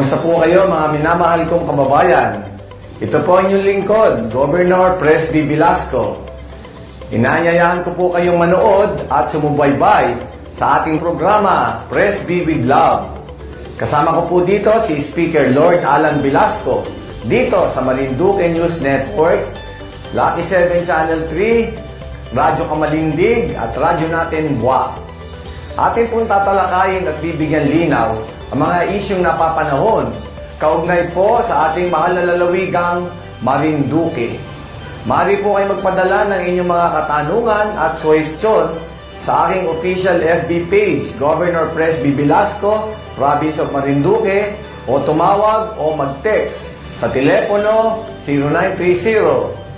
Kamusta po kayo mga minamahal kong kababayan? Ito po ang inyong lingkod, Governor Presby Velasco. Inaanyayahan ko po kayong manood at sumubaybay sa ating programa, Presby with Love. Kasama ko po dito si Speaker Lord Alan Velasco, dito sa Marinduque News Network, Lucky 7 Channel 3, Radyo Kamalindig at Radyo Natin Buwak. Atin pong tatalakayin at bibigyan linaw ang mga isyong napapanahon, kaugnay po sa ating mahal na lalawigang Marinduque. Maaari po kayo magpadala ng inyong mga katanungan at suwestyon sa aking official FB page, Governor Presby Velasco, Province of Marinduque, o tumawag o mag-text sa telepono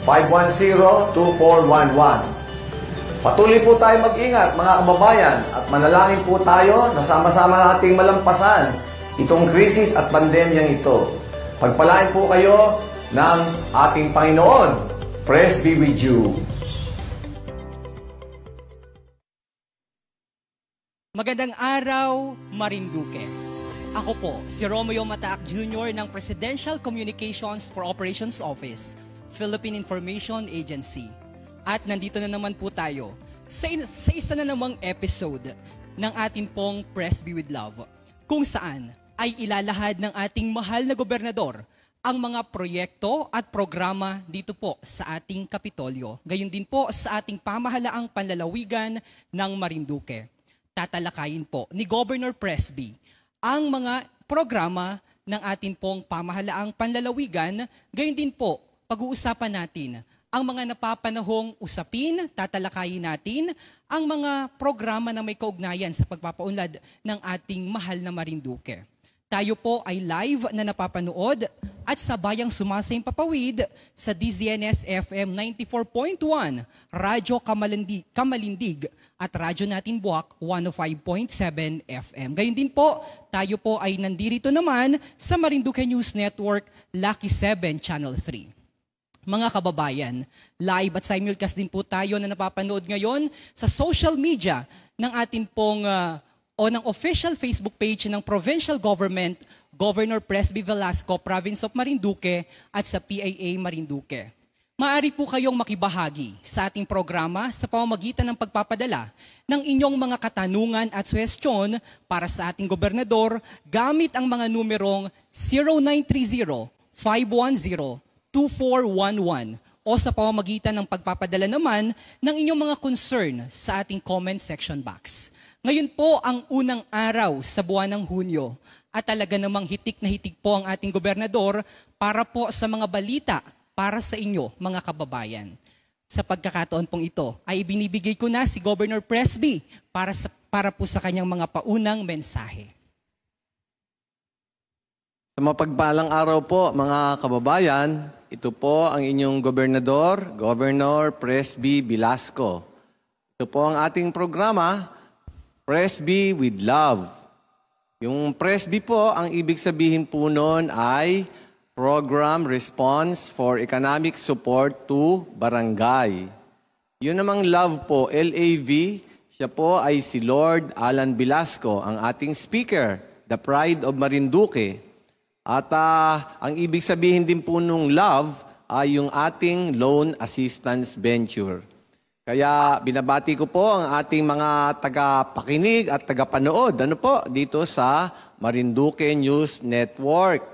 0930-510-2411. Patuloy po tayo mag-ingat mga kababayan at manalangin po tayo na sama-sama nating malampasan itong krisis at pandemyang ito. Pagpalain po kayo ng ating Panginoon. Praise be with you. Magandang araw, Marinduque. Ako po, si Romeo Mataak Jr. ng Presidential Communications for Operations Office, Philippine Information Agency. At nandito na naman po tayo sa isa na namang episode ng ating pong Presby with Love, kung saan ay ilalahad ng ating mahal na gobernador ang mga proyekto at programa dito po sa ating Kapitolyo. Gayon din po sa ating pamahalaang panlalawigan ng Marinduque. Tatalakayin po ni Governor Presby ang mga programa ng ating pong pamahalaang panlalawigan. Gayon din po, pag-uusapan natin ang mga napapanahong usapin, tatalakayin natin ang mga programa na may kaugnayan sa pagpapaunlad ng ating mahal na Marinduque. Tayo po ay live na napapanood at sabayang sumasayang papawid sa DZNS FM 94.1, Radyo Kamalindig at Radyo Natin Buwak 105.7 FM. Gayun din po, tayo po ay nandito naman sa Marinduque News Network, Lucky 7 Channel 3. Mga kababayan, live at simulcast din po tayo na napapanood ngayon sa social media ng ating pong o ng official Facebook page ng Provincial Government, Governor Presby Velasco, Province of Marinduque at sa PIA Marinduque. Maaari po kayong makibahagi sa ating programa sa pamamagitan ng pagpapadala ng inyong mga katanungan at suhestyon para sa ating gobernador gamit ang mga numerong 0930-510-2411 o sa pamamagitan ng pagpapadala naman ng inyong mga concern sa ating comment section box. Ngayon po ang unang araw sa buwan ng Hunyo at talaga namang hitik na hitik po ang ating gobernador para po sa mga balita para sa inyo mga kababayan. Sa pagkakataon pong ito ay ibinibigay ko na si Governor Presby para po sa kanyang mga paunang mensahe. Sa mapagpalang araw po mga kababayan, ito po ang inyong gobernador, Governor Presby Velasco. Ito po ang ating programa, Presby with Love. Yung Presby po, ang ibig sabihin po nun ay Program Response for Economic Support to Barangay. Yun namang love po, LAV, siya po ay si Lord Alan Velasco, ang ating speaker, the pride of Marinduque. At ang ibig sabihin din po nung love ay yung ating loan assistance venture. Kaya binabati ko po ang ating mga tagapakinig at tagapanood dito sa Marinduque News Network.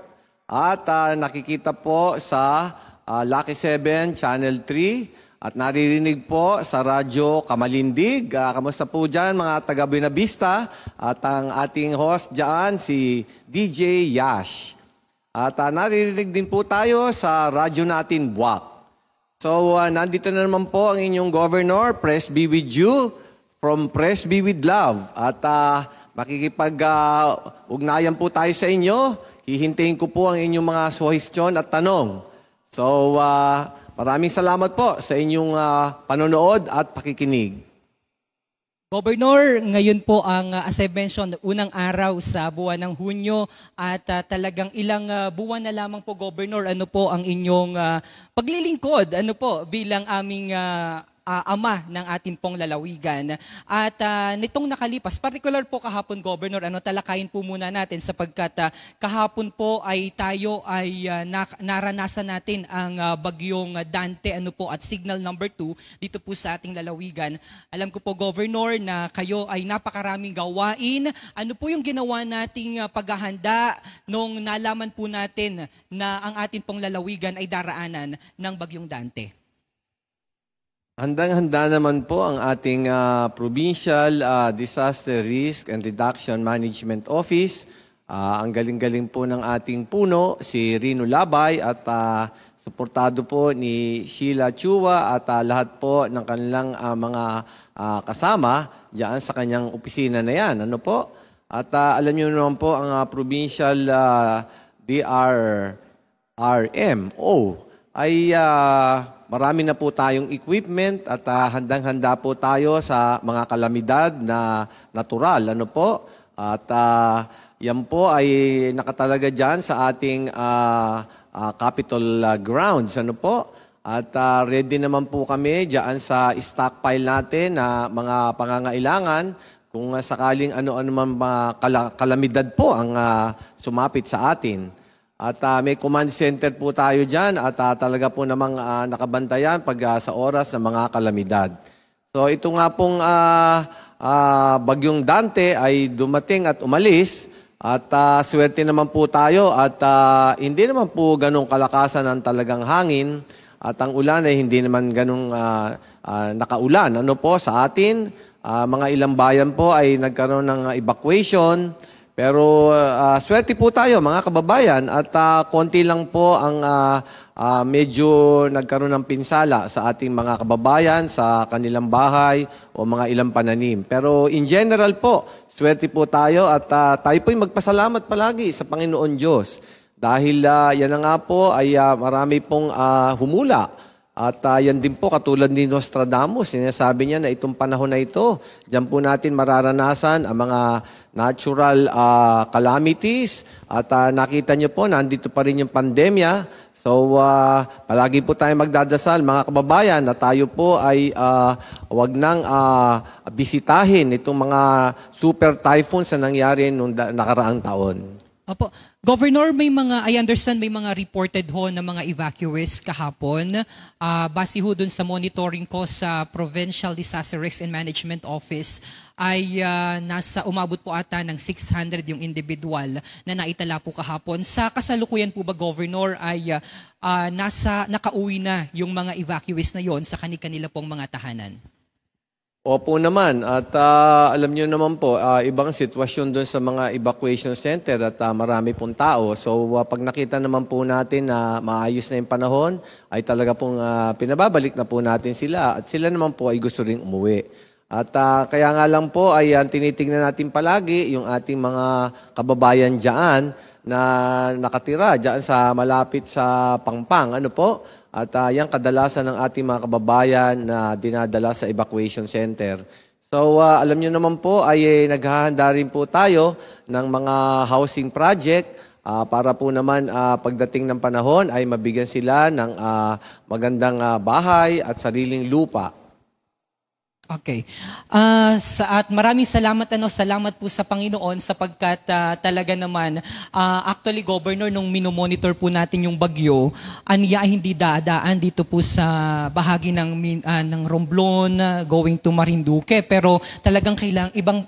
At nakikita po sa Lucky 7 Channel 3 at naririnig po sa Radyo Kamalindig. Kamusta po dyan mga taga Buena Vista? At ang ating host dyan si DJ Yash. At naririnig din po tayo sa Radyo Natin Buwak. So, nandito na naman po ang inyong Governor, Presby with you, from Presby with Love. At makikipag-ugnayan po tayo sa inyo. Hihintayin ko po ang inyong mga suhestyon at tanong. So, maraming salamat po sa inyong panonood at pakikinig. Governor, ngayon po ang, as I mentioned, unang araw sa buwan ng Hunyo at talagang ilang buwan na lamang po, Governor, ano po ang inyong paglilingkod, ano po, bilang aming ama ng ating pong lalawigan. At nitong nakalipas, particular po kahapon, Governor, talakayin po muna natin sapagkat kahapon po ay tayo ay naranasan natin ang bagyong Dante at signal number 2 dito po sa ating lalawigan. Alam ko po, Governor, na kayo ay napakaraming gawain. Ano po yung ginawa nating paghahanda nung nalaman po natin na ang ating pong lalawigan ay daraanan ng bagyong Dante? Handang-handa naman po ang ating Provincial Disaster Risk and Reduction Management Office. Ang galing-galing po ng ating puno, si Rino Labay, at suportado po ni Sheila Chua at lahat po ng kanilang mga kasama diyan sa kanyang opisina na yan. At alam niyo naman po ang Provincial DRRMO ay marami na po tayong equipment at handang-handa po tayo sa mga kalamidad na natural. At yan po ay nakatalaga dyan sa ating Capitol grounds. At ready naman po kami dyan sa stockpile natin na mga pangangailangan kung sakaling ano-ano man kalamidad po ang sumapit sa atin. At may command center po tayo dyan at talaga po namang nakabantayan pag sa oras ng mga kalamidad. So ito nga pong bagyong Dante ay dumating at umalis at swerte naman po tayo at hindi naman po ganong kalakasan ang talagang hangin at ang ulan ay hindi naman ganong nakaulan. Sa atin, mga ilang bayan po ay nagkaroon ng evacuation. Pero swerte po tayo mga kababayan at konti lang po ang medyo nagkaroon ng pinsala sa ating mga kababayan sa kanilang bahay o mga ilang pananim. Pero in general po, swerte po tayo at tayo po'y magpasalamat palagi sa Panginoon Diyos. Dahil yan na nga po ay marami pong humula. At yan din po, katulad ni Nostradamus, sinasabi niya na itong panahon na ito, diyan po natin mararanasan ang mga natural calamities. At nakita niyo po, nandito pa rin yung pandemya. So, palagi po tayo magdadasal, mga kababayan, na tayo po ay wag nang bisitahin itong mga super typhoons na nangyari noong nakaraang taon. Opo. Governor, I understand may mga reported ho na mga evacuees kahapon. Base ho dun sa monitoring ko sa Provincial Disaster Risk and Management Office ay umabot po ata ng 600 yung individual na naitala po kahapon. Sa kasalukuyan po ba, Governor, ay nakauwi na yung mga evacuees na yon sa kanila pong mga tahanan? Opo naman. At alam niyo naman po, ibang sitwasyon doon sa mga evacuation center at marami pong tao. So pag nakita naman po natin na maayos na yung panahon, ay talaga pong pinababalik na po natin sila. At sila naman po ay gusto ring umuwi. At kaya nga lang po ay tinitingnan natin palagi yung ating mga kababayan dyan na nakatira dyan sa malapit sa Pangpang. At yan kadalasan ng ating mga kababayan na dinadala sa evacuation center. So alam nyo naman po ay naghahanda rin po tayo ng mga housing project para po naman pagdating ng panahon ay mabigyan sila ng magandang bahay at sariling lupa. Okay. At maraming salamat salamat po sa Panginoon sapagkat talaga naman actually, Governor, nung minomonitor po natin yung bagyo, aniya hindi dadaan dito po sa bahagi ng Romblon going to Marinduque, pero talagang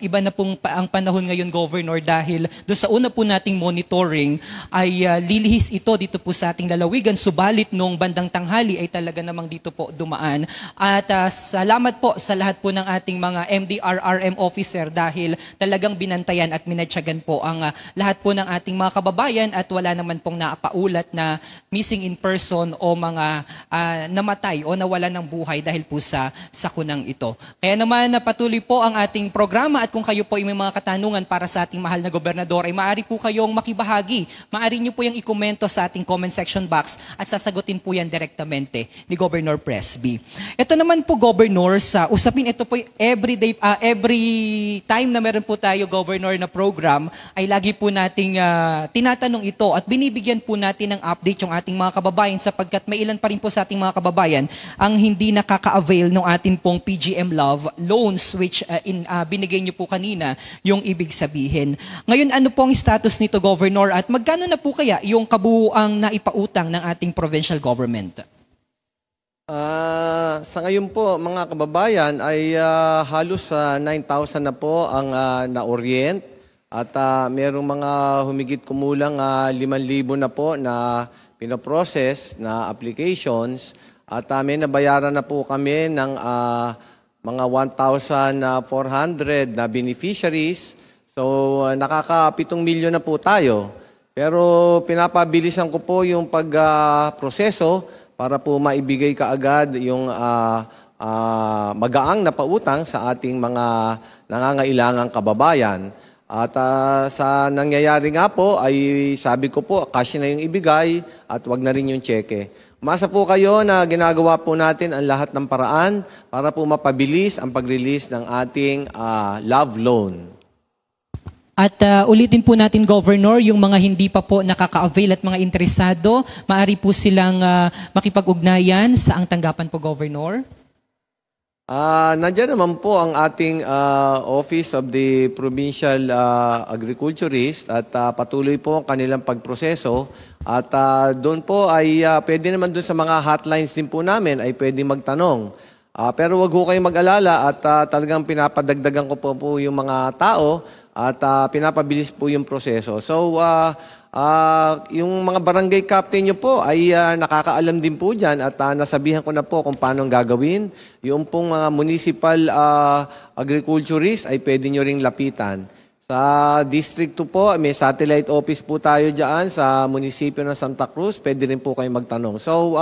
iba na pong ang panahon ngayon, Governor, dahil do sa una po nating monitoring ay lilihis ito dito po sa ating lalawigan, subalit nung bandang tanghali ay talaga namang dito po dumaan. At salamat po sa lahat po ng ating mga MDRRM officer dahil talagang binantayan at minatyagan po ang lahat po ng ating mga kababayan at wala naman pong napaulat na missing in person o mga namatay o nawala ng buhay dahil po sa sakunang ito. Kaya naman patuloy po ang ating programa at kung kayo po ay may mga katanungan para sa ating mahal na gobernador ay maaari po kayong makibahagi. Maaari nyo po yung ikomento sa ating comment section box at sasagutin po yan direktamente ni Governor Presby. Ito naman po, Governor, sa usapin sabihin, ito po every time na meron po tayo, Governor, na program, ay lagi po nating tinatanong ito at binibigyan po natin ng update yung ating mga kababayan sapagkat may ilan pa rin po sa ating mga kababayan ang hindi nakaka-avail ng ating pong PGM Love loans which binigay niyo po kanina yung ibig sabihin. Ngayon, ano po ang status nito, Governor, at magkano na po kaya yung kabuuang naipautang ng ating provincial government? Sa ngayon po, mga kababayan, ay halos 9,000 na po ang na-orient at merong mga humigit kumulang 5,000 na po na pinoprocess na applications at may nabayaran na po kami ng mga 1,400 na beneficiaries. So, nakaka-7 milyon na po tayo. Pero pinapabilisan ko po yung pagproseso para po maibigay kaagad yung magaang na pautang sa ating mga nangangailangang kababayan. At sa nangyayari nga po ay sabi ko po, cash na yung ibigay at wag na rin yung cheque. Umasa po kayo na ginagawa po natin ang lahat ng paraan para po mapabilis ang pag-release ng ating love loan. At ulitin po natin, Governor, yung mga hindi pa po nakaka-avail at mga interesado, maaari po silang makipag-ugnayan sa ang tanggapan po, Governor? Nandiyan naman po ang ating Office of the Provincial Agriculturist at patuloy po ang kanilang pagproseso. At doon po ay pwede naman doon sa mga hotlines din po namin ay pwede magtanong. Pero wag ho kayong mag-alala at talagang pinapadagdagan ko po yung mga tao at pinapabilis po yung proseso. So, yung mga barangay captain nyo po ay nakakaalam din po dyan at nasabihan ko na po kung paano gagawin. Yung pong mga municipal agriculturist ay pwede nyo ring lapitan. Sa District 2 po, may satellite office po tayo dyan sa munisipyo ng Santa Cruz. Pwede rin po kayong magtanong. So,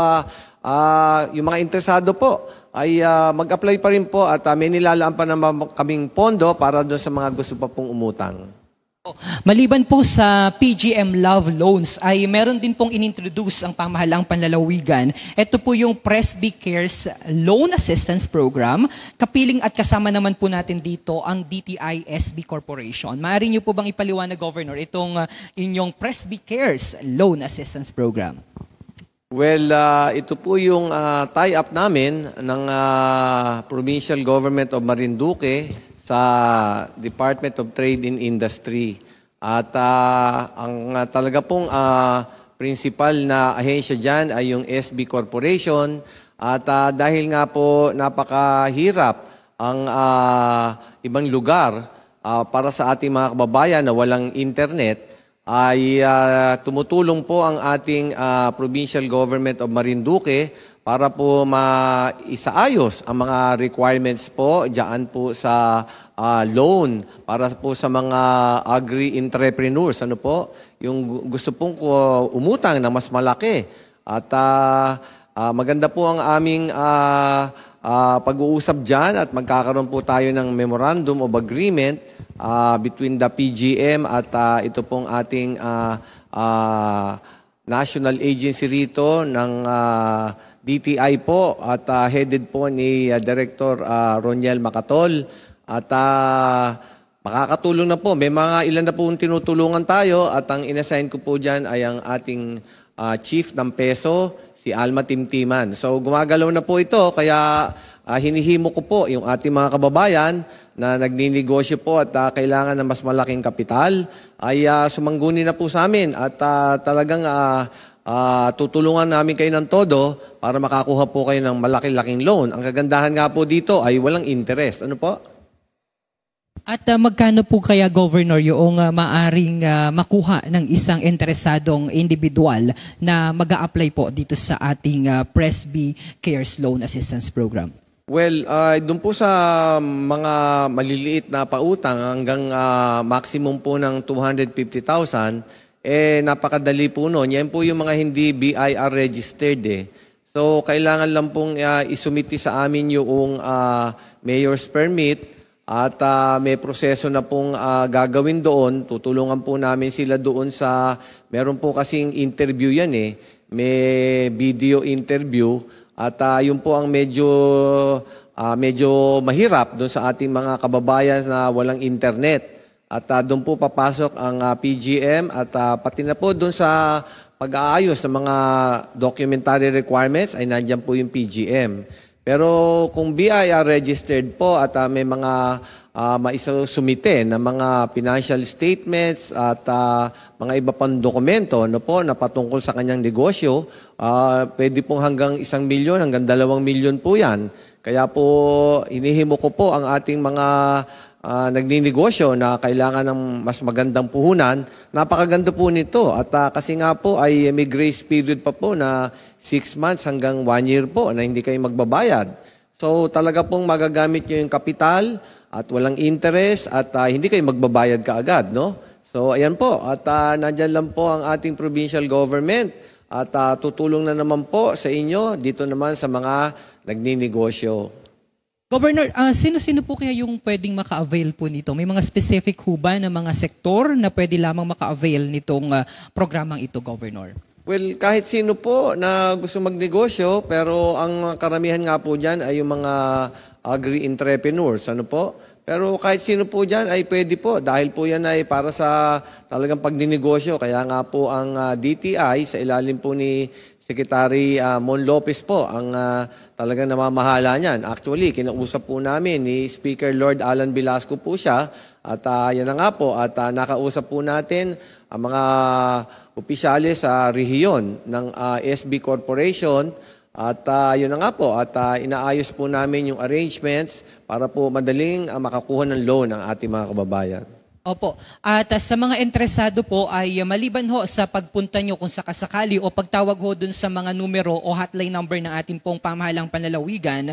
yung mga interesado po ay mag-apply pa rin po at may nilalaan pa naman kaming pondo para doon sa mga gusto pa pong umutang. Maliban po sa PGM Love Loans ay meron din pong inintroduce ang pamahalaang panlalawigan. Ito po yung Presby Cares Loan Assistance Program. Kapiling at kasama naman po natin dito ang DTI SB Corporation. Maaari niyo po bang ipaliwanag, Governor, itong inyong Presby Cares Loan Assistance Program? Well, ito po yung tie-up namin ng Provincial Government of Marinduque sa Department of Trade and Industry. At ang talaga pong principal na ahensya dyan ay yung SB Corporation. At dahil nga po napakahirap ang ibang lugar para sa ating mga kababayan na walang internet, ay tumutulong po ang ating Provincial Government of Marinduque para po maisaayos ang mga requirements po diyan po sa loan para po sa mga agri-entrepreneurs. Ano po? Yung gusto pong umutang na mas malaki. At maganda po ang aming pag-uusap dyan at magkakaroon po tayo ng Memorandum of Agreement between the PGM at ito pong ating national agency rito ng DTI po at headed po ni Director Roniel Macatol at makakatulong na po. May mga ilan na po tinutulungan tayo at ang inassign ko po dyan ay ang ating Chief ng Peso, si Alma Timtiman. So gumagalaw na po ito kaya hinihimo ko po yung ating mga kababayan na nagninegosyo po at kailangan ng mas malaking kapital ay sumangguni na po sa amin at talagang tutulungan namin kayo ng todo para makakuha po kayo ng malaki-laking loan. Ang kagandahan nga po dito ay walang interest. Ano po? At magkano po kaya, Governor, yung maaring makuha ng isang interesadong individual na mag-a-apply po dito sa ating Presby Cares Loan Assistance Program? Well, doon po sa mga maliliit na pautang hanggang maximum po ng 250,000, napakadali po noon. Yan po yung mga hindi BIR registered So, kailangan lang pong isumiti sa amin yung mayor's permit at may proseso na pong gagawin doon. Tutulungan po namin sila doon sa, meron po kasing interview yan may video interview. At yun po ang medyo medyo mahirap doon sa ating mga kababayan na walang internet. At doon po papasok ang PGM at pati na po doon sa pag-aayos ng mga documentary requirements ay nandiyan po yung PGM. Pero kung BIR registered po at may mga maisusumite na mga financial statements at mga iba pang dokumento no po, na patungkol sa kanyang negosyo, pwede pong hanggang 1 milyon, hanggang 2 milyon po yan. Kaya po hinihimo ko po ang ating mga nagninegosyo na kailangan ng mas magandang puhunan. Napakaganda po nito. At kasi nga po ay may grace period pa po na 6 months hanggang 1 year po na hindi kayo magbabayad. So talaga pong magagamit nyo yung kapital at walang interest at hindi kayo magbabayad kaagad, no? So ayan po. At nandyan lang po ang ating provincial government at tutulong na naman po sa inyo dito naman sa mga nagninegosyo. Governor, sino-sino po kaya yung pwedeng maka-avail po nito? May mga specific ho ba na mga sektor na pwede lamang maka-avail nitong programang ito, Governor? Well, kahit sino po na gusto magnegosyo, pero ang karamihan nga po dyan ay yung mga agri-entrepreneurs. Ano po? Pero kahit sino po dyan ay pwede po dahil po yan ay para sa talagang pagdinegosyo. Kaya nga po ang DTI sa ilalim po ni Secretary Mon Lopez po ang talagang namamahala niyan. Actually, kinausap po namin ni Speaker Lord Alan Velasco po siya at yan na nga po at nakausap po natin ang mga opisyalis sa rehiyon ng SB Corporation. At yun na nga po, at inaayos po namin yung arrangements para po madaling makakuha ng loan ng ating mga kababayan. Opo. At sa mga interesado po ay maliban ho sa pagpunta nyo kung sakasakali o pagtawag ho dun sa mga numero o hotline number ng ating pong pamahalang panlalawigan,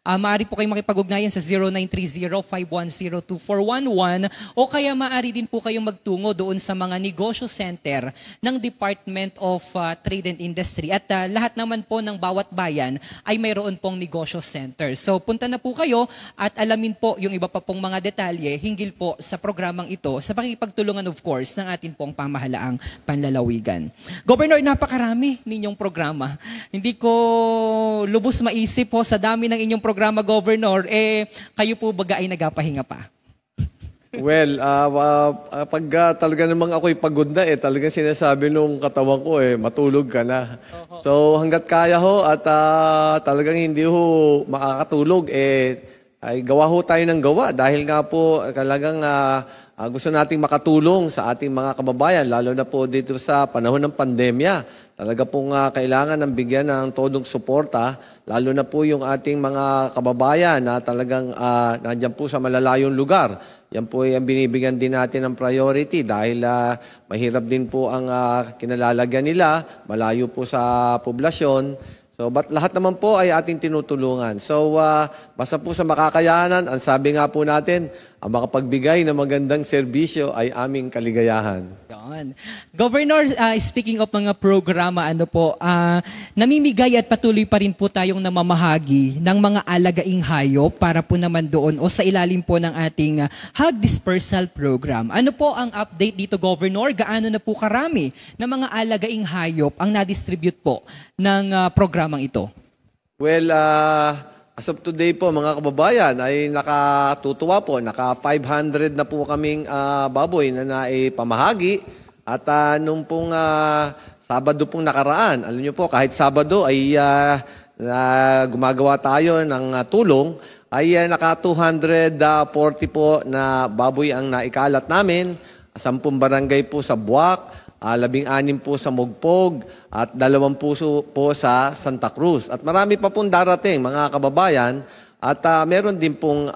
maaari po kayo makipag-ugnayan sa 0930-510-2411 o kaya maaari din po kayong magtungo doon sa mga negosyo center ng Department of Trade and Industry. At lahat naman po ng bawat bayan ay mayroon pong negosyo center. So punta na po kayo at alamin po yung iba pa pong mga detalye hinggil po sa programang ito sa pakikipagtulungan of course ng ating pong pamahalaang panlalawigan. Governor, napakarami ninyong programa. Hindi ko lubos maisip po sa dami ng inyong programa, Governor, kayo po baga ay nagapahinga pa? Well, pag talaga namang ako'y pagod na, talagang sinasabi nung katawan ko, matulog ka na. So hanggat kaya ho at talagang hindi ho makakatulog, ay gawa ho tayo ng gawa dahil nga po talagang gusto nating makatulong sa ating mga kababayan, lalo na po dito sa panahon ng pandemya. Talaga pong kailangan ng bigyan ng todong suporta, lalo na po yung ating mga kababayan na talagang nandyan po sa malalayong lugar. Yan po ay ang binibigyan din natin ng priority dahil mahirap din po ang kinalalagyan nila, malayo po sa poblasyon. So, but lahat naman po ay ating tinutulungan. So, basta po sa makakayanan, ang sabi nga po natin, ang makapagbigay ng magandang serbisyo ay aming kaligayahan. Yan. Governor, speaking of mga programa, namimigay at patuloy pa rin po tayong namamahagi ng mga alagaing hayop para po naman doon o sa ilalim po ng ating hog dispersal program. Ano po ang update dito, Governor? Gaano na po karami ng mga alagaing hayop ang na-distribute po ng programang ito? Well, as of today po mga kababayan ay nakatutuwa po, naka 500 na po kaming baboy na naipamahagi at nung pong Sabado pong nakaraan, alam niyo po kahit Sabado ay gumagawa tayo ng tulong ay naka 240 po na baboy ang naikalat namin, 10 barangay po sa Buwak, 16 po sa Mugpog at 2 po sa Santa Cruz. At marami pa pong darating mga kababayan at meron din pong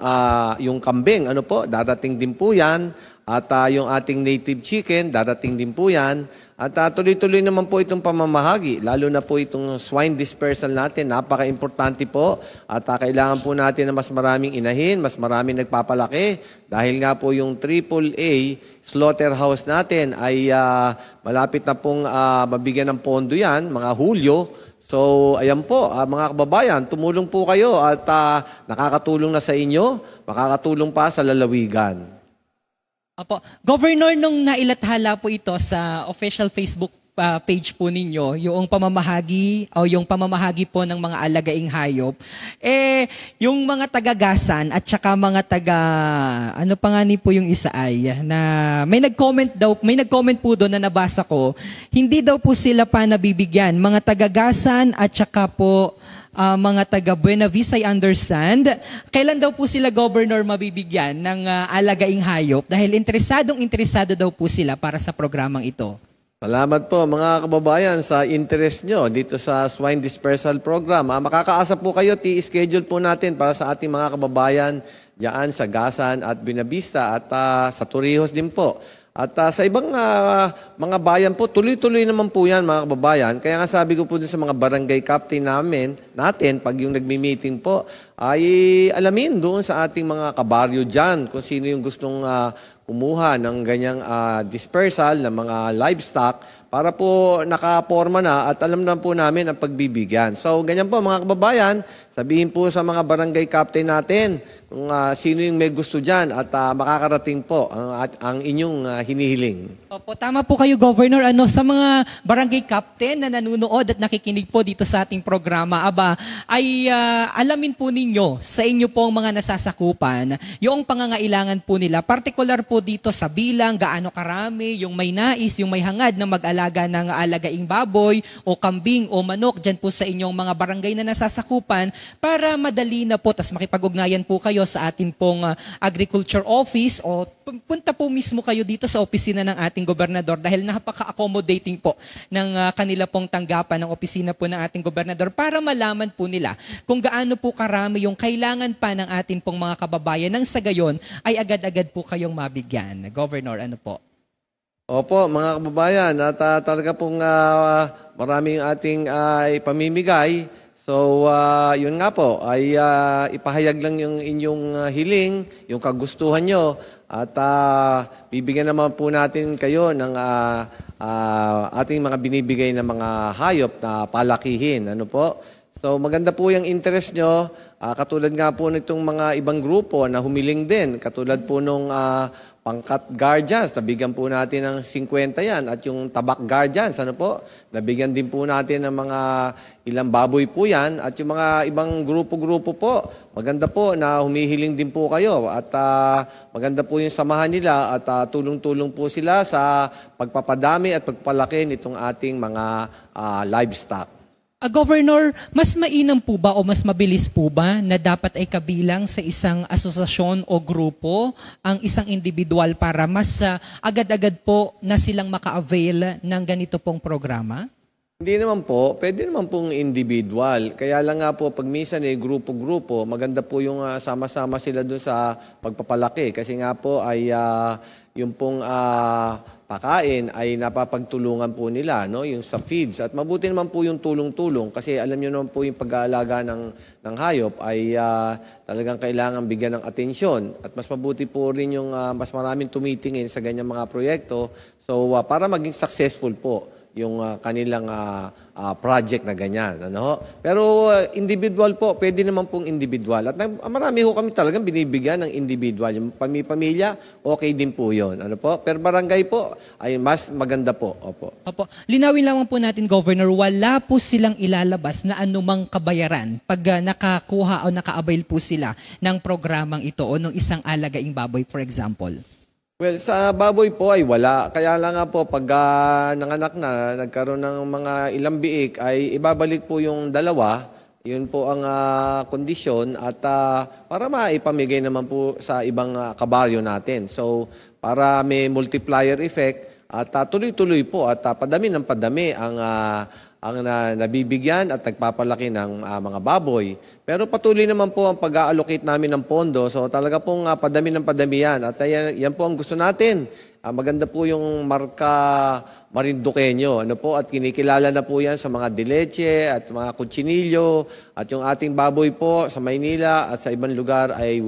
yung kambing, darating din po yan. At yung ating native chicken, darating din po yan. At tuloy-tuloy naman po itong pamamahagi, lalo na po itong swine dispersal natin. Napaka-importante po at kailangan po natin na mas maraming inahin, mas maraming nagpapalaki. Dahil nga po yung AAA slaughterhouse natin ay malapit na pong mabigyan ng pondo yan, mga Hulyo. So, ayan po, mga kababayan, tumulong po kayo at nakakatulong na sa inyo, makakatulong pa sa lalawigan. Apo. Governor, nung nailathala po ito sa official Facebook page po ninyo, yung pamamahagi o yung pamamahagi po ng mga alagaing hayop, yung mga tagagasan at saka mga ano pa nga ni po yung isa ay, na may nag-comment po doon na nabasa ko, hindi daw po sila pa nabibigyan. Mga tagagasan at saka po mga taga Buena Vista, I understand. Kailan daw po sila, Governor, mabibigyan ng alagaing hayop? Dahil interesado daw po sila para sa programang ito. Salamat po mga kababayan sa interest nyo dito sa Swine Dispersal Program. Makakaasa po kayo, i-schedule po natin para sa ating mga kababayan diyan sa Gasan at Buena Vista at sa Torrijos din po. At sa ibang mga bayan po, tuloy-tuloy naman po yan mga kababayan. Kaya nga sabi ko po din sa mga barangay captain natin, pag yung nagmi-meeting po, ay alamin doon sa ating mga kabaryo dyan kung sino yung gustong kumuha ng ganyang dispersal ng mga livestock para po nakaporma na at alam na po namin ang pagbibigyan. So ganyan po mga kababayan, sabihin po sa mga barangay captain natin kung sino yung may gusto dyan at makakarating po ang inyong hinihiling. Opo, tama po kayo, Governor. Sa mga barangay captain na nanunood at nakikinig po dito sa ating programa, ay alamin po ninyo sa inyo pong mga nasasakupan yung pangangailangan po nila. Partikular po dito sa bilang, gaano karami, yung may nais, yung may hangad na mag-alaga ng alagaing baboy o kambing o manok dyan po sa inyong mga barangay na nasasakupan para madali na po, tas makipag-ugnayan po kayo sa ating pong agriculture office o punta po mismo kayo dito sa opisina ng ating gobernador dahil napaka-accommodating po ng kanila pong tanggapan ng opisina po ng ating gobernador para malaman po nila kung gaano po karami yung kailangan pa ng ating pong mga kababayan nang sa gayon ay agad-agad po kayong mabigyan. Governor, ano po? Opo, mga kababayan, at talaga pong maraming ating ipamimigay. So, yun nga po, ay ipahayag lang yung inyong hiling, yung kagustuhan nyo, at bibigyan naman po natin kayo ng ating mga binibigay na mga hayop na palakihin. Ano po? So, maganda po yung interest nyo. Katulad nga po nitong mga ibang grupo na humiling din. Katulad po nung pangkat guardians, nabigyan po natin ng 50 yan. At yung tabak guardians, ano po, nabigyan din po natin ng mga ilang baboy po yan. At yung mga ibang grupo-grupo po, maganda po na humihiling din po kayo. At maganda po yung samahan nila at tulong-tulong po sila sa pagpapadami at pagpalaki nitong ating mga livestock. Governor, mas mainam po ba o mas mabilis po ba na dapat ay kabilang sa isang asosasyon o grupo ang isang individual para mas agad-agad po na silang maka-avail ng ganito pong programa? Hindi naman po. Pwede naman pong individual. Kaya lang nga po, pag minsan grupo-grupo, maganda po yung sama-sama sila doon sa pagpapalaki. Kasi nga po ay yung pong pakain ay napapagtulungan po nila, no? Yung sa feeds. At mabuti naman po yung tulong-tulong kasi alam nyo naman po yung pag-aalaga ng hayop ay talagang kailangan bigyan ng atensyon. At mas mabuti po rin yung mas maraming tumitingin sa ganyang mga proyekto. So, para maging successful po yung kanilang project na ganyan. Ano? Pero individual po, pwede naman pong individual. At marami ho kami talagang binibigyan ng individual. Yung pamilya, okay din po yun. Ano po? Per barangay po, ay mas maganda po. Opo. Opo. Linawin lamang po natin, Governor, wala po silang ilalabas na anumang kabayaran pag nakakuha o naka-avail po sila ng programang ito o ng isang alagaing baboy, for example. Well, sa baboy po ay wala. Kaya lang nga po, pag nanganak na, nagkaroon ng mga ilang biik, ay ibabalik po yung dalawa. Yun po ang kondisyon at para maipamigay naman po sa ibang kabaryo natin. So, para may multiplier effect at tuloy-tuloy po at padami ng padami ang nabibigyan at nagpapalaki ng mga baboy. Pero patuloy naman po ang pag-allocate namin ng pondo. So talaga pong padami ng padami yan. At yan po ang gusto natin. Maganda po yung marka Marinduqueño. Ano po? At kinikilala na po yan sa mga dileche at mga kutsinilyo. At yung ating baboy po sa Maynila at sa ibang lugar ay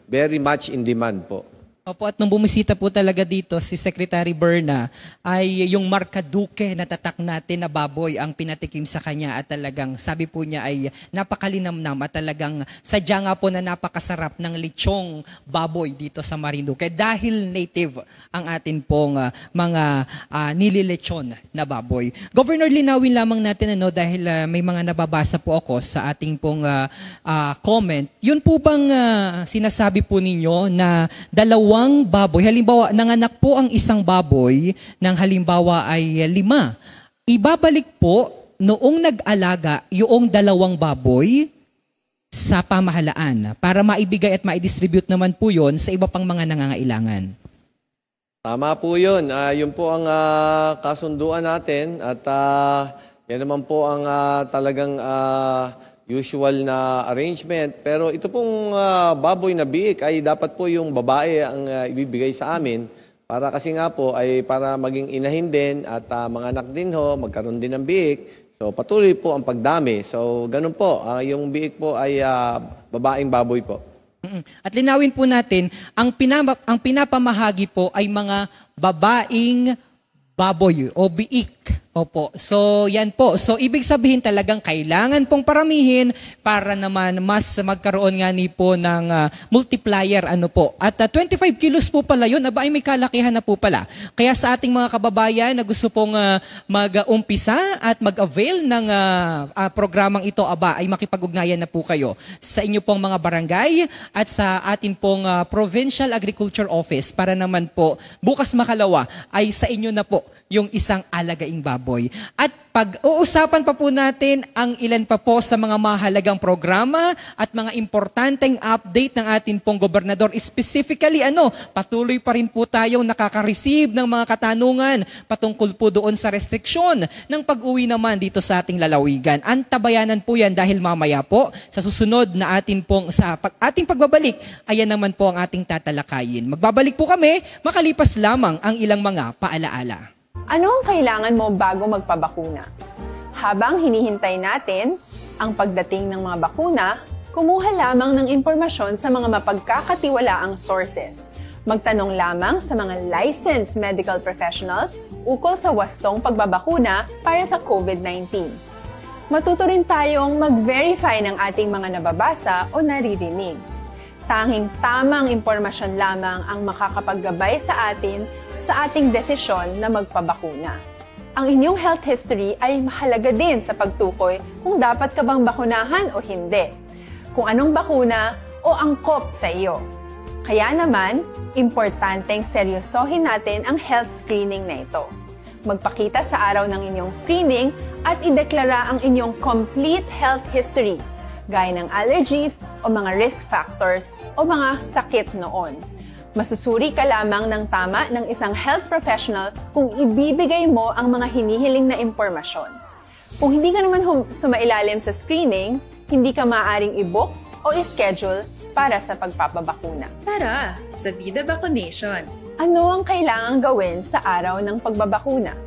very much in demand po. Opo, at nung bumisita po talaga dito si Secretary Berna, ay yung Marcaduque na tatak natin na baboy ang pinatikim sa kanya at talagang sabi po niya ay napakalinamnam at talagang sadya nga po na napakasarap ng lechong baboy dito sa Marinduque dahil native ang atin pong mga nililechon na baboy. Governor, linawin lamang natin dahil may mga nababasa po ako sa ating pong comment. Yun po bang sinasabi po ninyo na dalawang baboy, halimbawa nanganak po ang isang baboy ng halimbawa ay 5, ibabalik po noong nag-alaga yung 2 baboy sa pamahalaan para maibigay at maidistribute naman po yon sa iba pang mga nangangailangan. Tama po yun. Yun po ang kasunduan natin at yan naman po ang talagang usual na arrangement. Pero ito pong baboy na biik ay dapat po yung babae ang ibibigay sa amin para kasi nga po ay para maging inahin din at mga anak din ho, magkaroon din ng biik. So patuloy po ang pagdami. So ganun po, yung biik po ay babaeng baboy po. At linawin po natin, ang pinapamahagi po ay mga babaeng baboy o biik. Opo. So, yan po. So, ibig sabihin talagang kailangan pong paramihin para naman mas magkaroon nga ni po ng multiplier po. At 25 kilos po pala yun. Aba, ay may kalakihan na po pala. Kaya sa ating mga kababayan na gusto pong mag-umpisa at mag-avail ng programang ito, aba, ay makipag-ugnayan na po kayo sa inyo pong mga barangay at sa ating pong Provincial Agriculture Office para naman po bukas makalawa ay sa inyo na po yung isang alagaing baboy. At pag-uusapan pa po natin ang ilan pa po sa mga mahalagang programa at mga importanteng update ng ating pong gobernador. Specifically, patuloy pa rin po tayong nakaka-receive ng mga katanungan patungkol po doon sa restriksyon ng pag-uwi naman dito sa ating lalawigan. Antabayanan po yan dahil mamaya po sa susunod na ating pagbabalik, ayan naman po ang ating tatalakayin. Magbabalik po kami, makalipas lamang ang ilang mga paalaala. Ano ang kailangan mo bago magpabakuna? Habang hinihintay natin ang pagdating ng mga bakuna, kumuha lamang ng impormasyon sa mga mapagkakatiwalaang sources. Magtanong lamang sa mga licensed medical professionals ukol sa wastong pagbabakuna para sa COVID-19. Matuto rin tayong mag-verify ng ating mga nababasa o naririnig. Tanging tamang impormasyon lamang ang makakapaggabay sa atin sa ating desisyon na magpabakuna. Ang inyong health history ay mahalaga din sa pagtukoy kung dapat ka bang bakunahan o hindi, kung anong bakuna o angkop sa iyo. Kaya naman, importanteng seryosohin natin ang health screening na ito. Magpakita sa araw ng inyong screening at ideklara ang inyong complete health history, gaya ng allergies o mga risk factors o mga sakit noon. Masusuri ka lamang ng tama ng isang health professional kung ibibigay mo ang mga hinihiling na impormasyon. Kung hindi ka naman sumailalim sa screening, hindi ka maaaring i-book o i-schedule para sa pagpapabakuna. Tara, sa Vida Vaccination! Ano ang kailangang gawin sa araw ng pagbabakuna?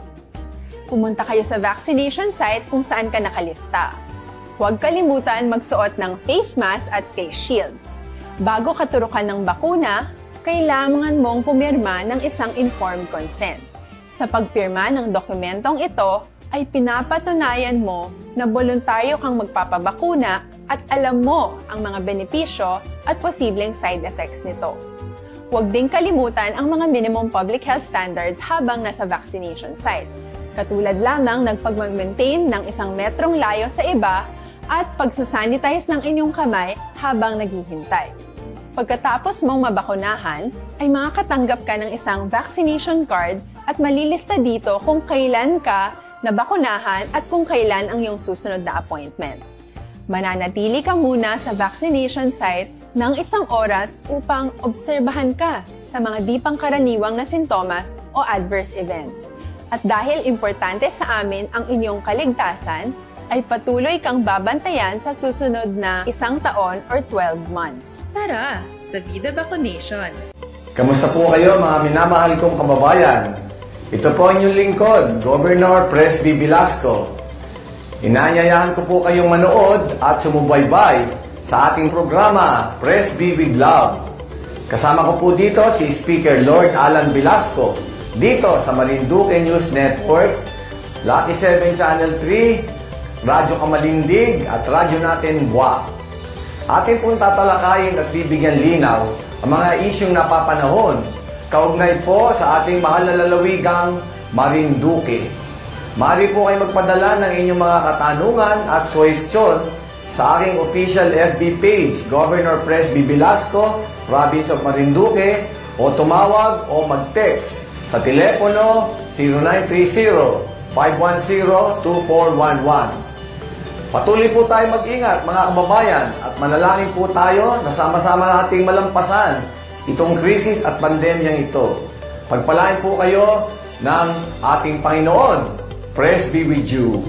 Pumunta kayo sa vaccination site kung saan ka nakalista. Huwag kalimutan magsuot ng face mask at face shield. Bago ka turukan ng bakuna, kailangan mong pumirma ng isang informed consent. Sa pagpirma ng dokumentong ito, ay pinapatunayan mo na voluntaryo kang magpapabakuna at alam mo ang mga benepisyo at posibleng side effects nito. Huwag ding kalimutan ang mga minimum public health standards habang nasa vaccination site. Katulad lamang nagpag-maintain ng 1 metrong layo sa iba at pagsasanitize ng inyong kamay habang naghihintay. Pagkatapos mong mabakunahan, ay makakatanggap ka ng isang vaccination card at malilista dito kung kailan ka nabakunahan at kung kailan ang iyong susunod na appointment. Mananatili ka muna sa vaccination site ng 1 oras upang obserbahan ka sa mga di pangkaraniwang na sintomas o adverse events. At dahil importante sa amin ang inyong kaligtasan, ay patuloy kang babantayan sa susunod na 1 taon or 12 months. Tara, sa Vida Vaccination! Kamusta po kayo mga minamahal kong kababayan? Ito po ang inyong lingkod, Governor Presby Velasco. Inaanyayahan ko po kayong manood at sumubaybay sa ating programa, Presby with Love. Kasama ko po dito si Speaker Lord Alan Velasco dito sa Marinduque News Network, Lucky 7 Channel 3, Radyo Kamalindig at Radyo Natin Buwak. Atin pong tatalakayin at bibigyan linaw ang mga isyong napapanahon kaugnay po sa ating mahal na lalawigang Marinduque. Maaari po kayo magpadala ng inyong mga katanungan at suwestyon sa aking official FB page, Governor Presby Velasco, Province of Marinduque, o tumawag o mag-text sa telepono 0930-510-2411. Patuloy po tayo mag-ingat mga kababayan at manalangin po tayo na sama-sama nating malampasan itong krisis at pandemyang ito. Pagpalain po kayo ng ating Panginoon. Praise be with you.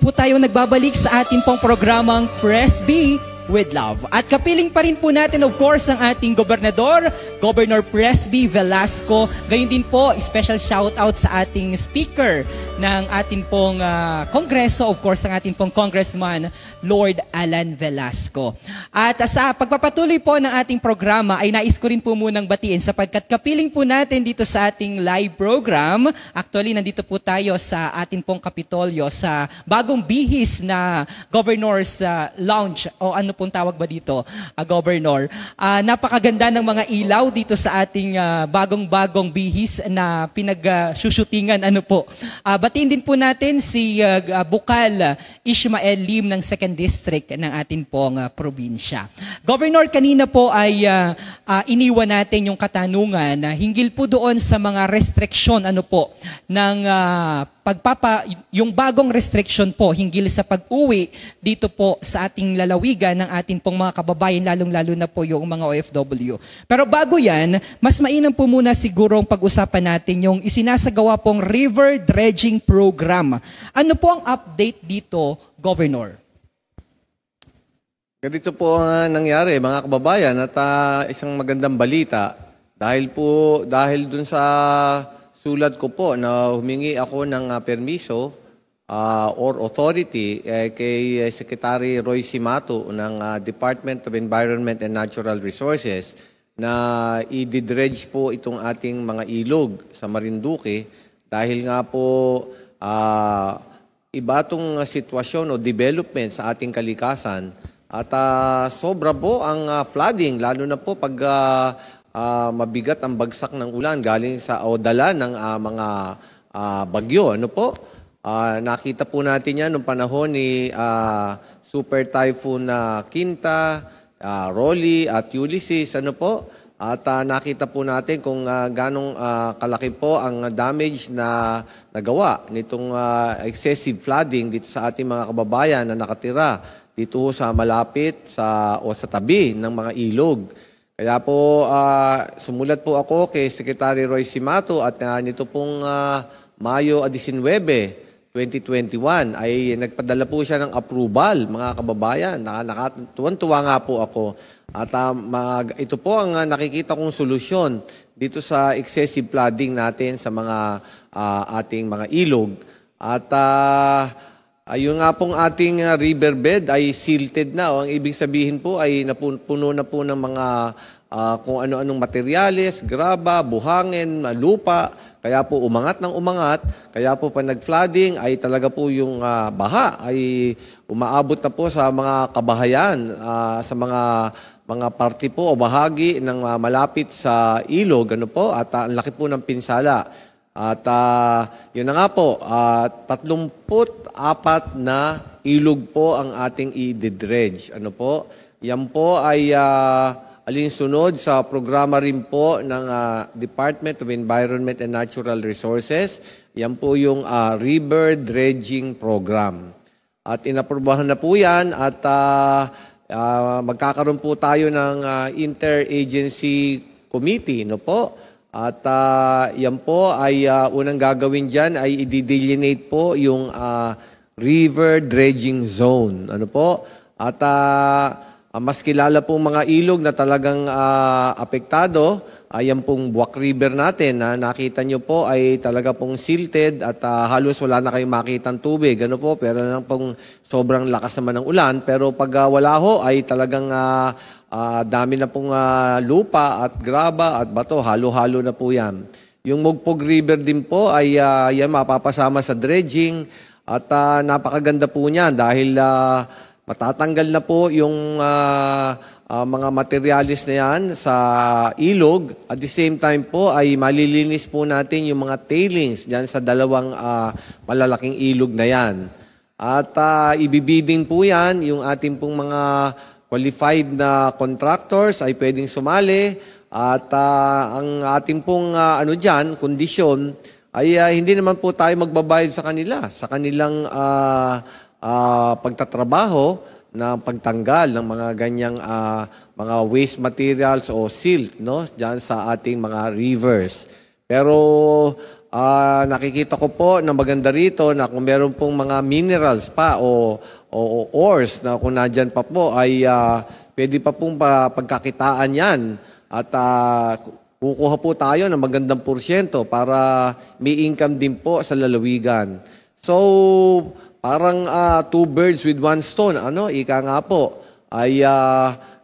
Po tayo nagbabalik sa ating pong programang Press B with Love. At kapiling pa rin po natin of course ang ating gobernador, Governor Presby Velasco. Gayon din po, special shout out sa ating speaker ng ating pong kongreso, of course ang ating pong congressman, Lord Alan Velasco. At sa pagpapatuloy po ng ating programa ay nais ko rin po munang batiin sapagkat kapiling po natin dito sa ating live program. Actually, nandito po tayo sa ating pong Kapitolyo sa bagong bihis na Governor's Lounge o ano pong tawag ba dito, Governor. Napakaganda ng mga ilaw dito sa ating bagong-bagong bihis na pinag-shootingan. Batiin din po natin si Bukal Ishmael Lim ng 2nd District ng ating pong probinsya. Governor, kanina po ay iniwan natin yung katanungan na hinggil po doon sa mga restriction ng yung bagong restriction po hinggil sa pag-uwi dito po sa ating lalawigan ng ating pong mga kababayan, lalong-lalo na po yung mga OFW. Pero bago yan, mas mainam po muna siguro ang pag-usapan natin yung isinasagawa pong river dredging program. Ano po ang update dito, Governor? Ganito po ang nangyari mga kababayan at isang magandang balita dahil dun sa sulat ko po na humingi ako ng permiso or authority kay Secretary Roy Simato ng Department of Environment and Natural Resources na i-dredge po itong ating mga ilog sa Marinduque dahil nga po iba itong sitwasyon o development sa ating kalikasan at sobra po ang flooding lalo na po pag mabigat ang bagsak ng ulan galing sa o dala ng mga bagyo. Nakita po natin yan noong panahon ni Super Typhoon Quinta, Rolly at Ulysses. At nakita po natin kung ganong kalaki po ang damage na nagawa nitong excessive flooding dito sa ating mga kababayan na nakatira dito sa malapit sa tabi ng mga ilog. Kaya po, sumulat po ako kay Secretary Roy Simato at nito pong Mayo 19, 2021 ay nagpadala po siya ng approval, mga kababayan. Tuwan-tuwa nga po ako. At ito po ang nakikita kong solusyon dito sa excessive flooding natin sa mga ating mga ilog. At ayun nga pong ating riverbed ay silted na. Ang ibig sabihin po ay napuno na po ng mga kung ano-anong materyales, graba, buhangin, lupa. Kaya po umangat ng umangat. Kaya po pag nag-flooding ay talaga po yung baha ay umaabot na po sa mga kabahayan, sa mga parte po o bahagi ng malapit sa ilog. At ang laki po ng pinsala. At yun na nga po, 34 na ilog po ang ating i-dredge. Yan po ay alinsunod sa programa rin po ng Department of Environment and Natural Resources. Yan po yung River Dredging Program. At inaprubahan na po yan at magkakaroon po tayo ng interagency committee. At yan po ay unang gagawin dyan ay i-delineate po yung river dredging zone. At mas kilala pong mga ilog na talagang apektado, yan pong Buwak River natin na nakita nyo po ay talaga pong silted at halos wala na kayong makitang tubig. Ano po, pero lang pong sobrang lakas naman ng ulan. Pero pag wala ho ay talagang dami na pong lupa at graba at bato, halo-halo na po yan. Yung Mugpog River din po ay yan mapapasama sa dredging at napakaganda po niyan dahil matatanggal na po yung mga materialis na yan sa ilog. At the same time po ay malilinis po natin yung mga tailings dyan sa dalawang malalaking ilog na yan. At ibibiding po yan, yung ating pong mga qualified na contractors ay pwedeng sumali. At ang ating pong dyan, kondisyon, ay hindi naman po tayo magbabayad sa kanila, sa kanilang pagtatrabaho na pagtanggal ng mga ganyang mga waste materials o silt, no, diyan sa ating mga rivers. Pero nakikita ko po na maganda rito na kung meron pong mga minerals pa o ores na kung nandyan pa po ay pwede pa pong pagkakitaan yan at kukuha po tayo ng magandang porsyento para may income din po sa lalawigan. So, parang two birds with one stone. Ika nga po, ay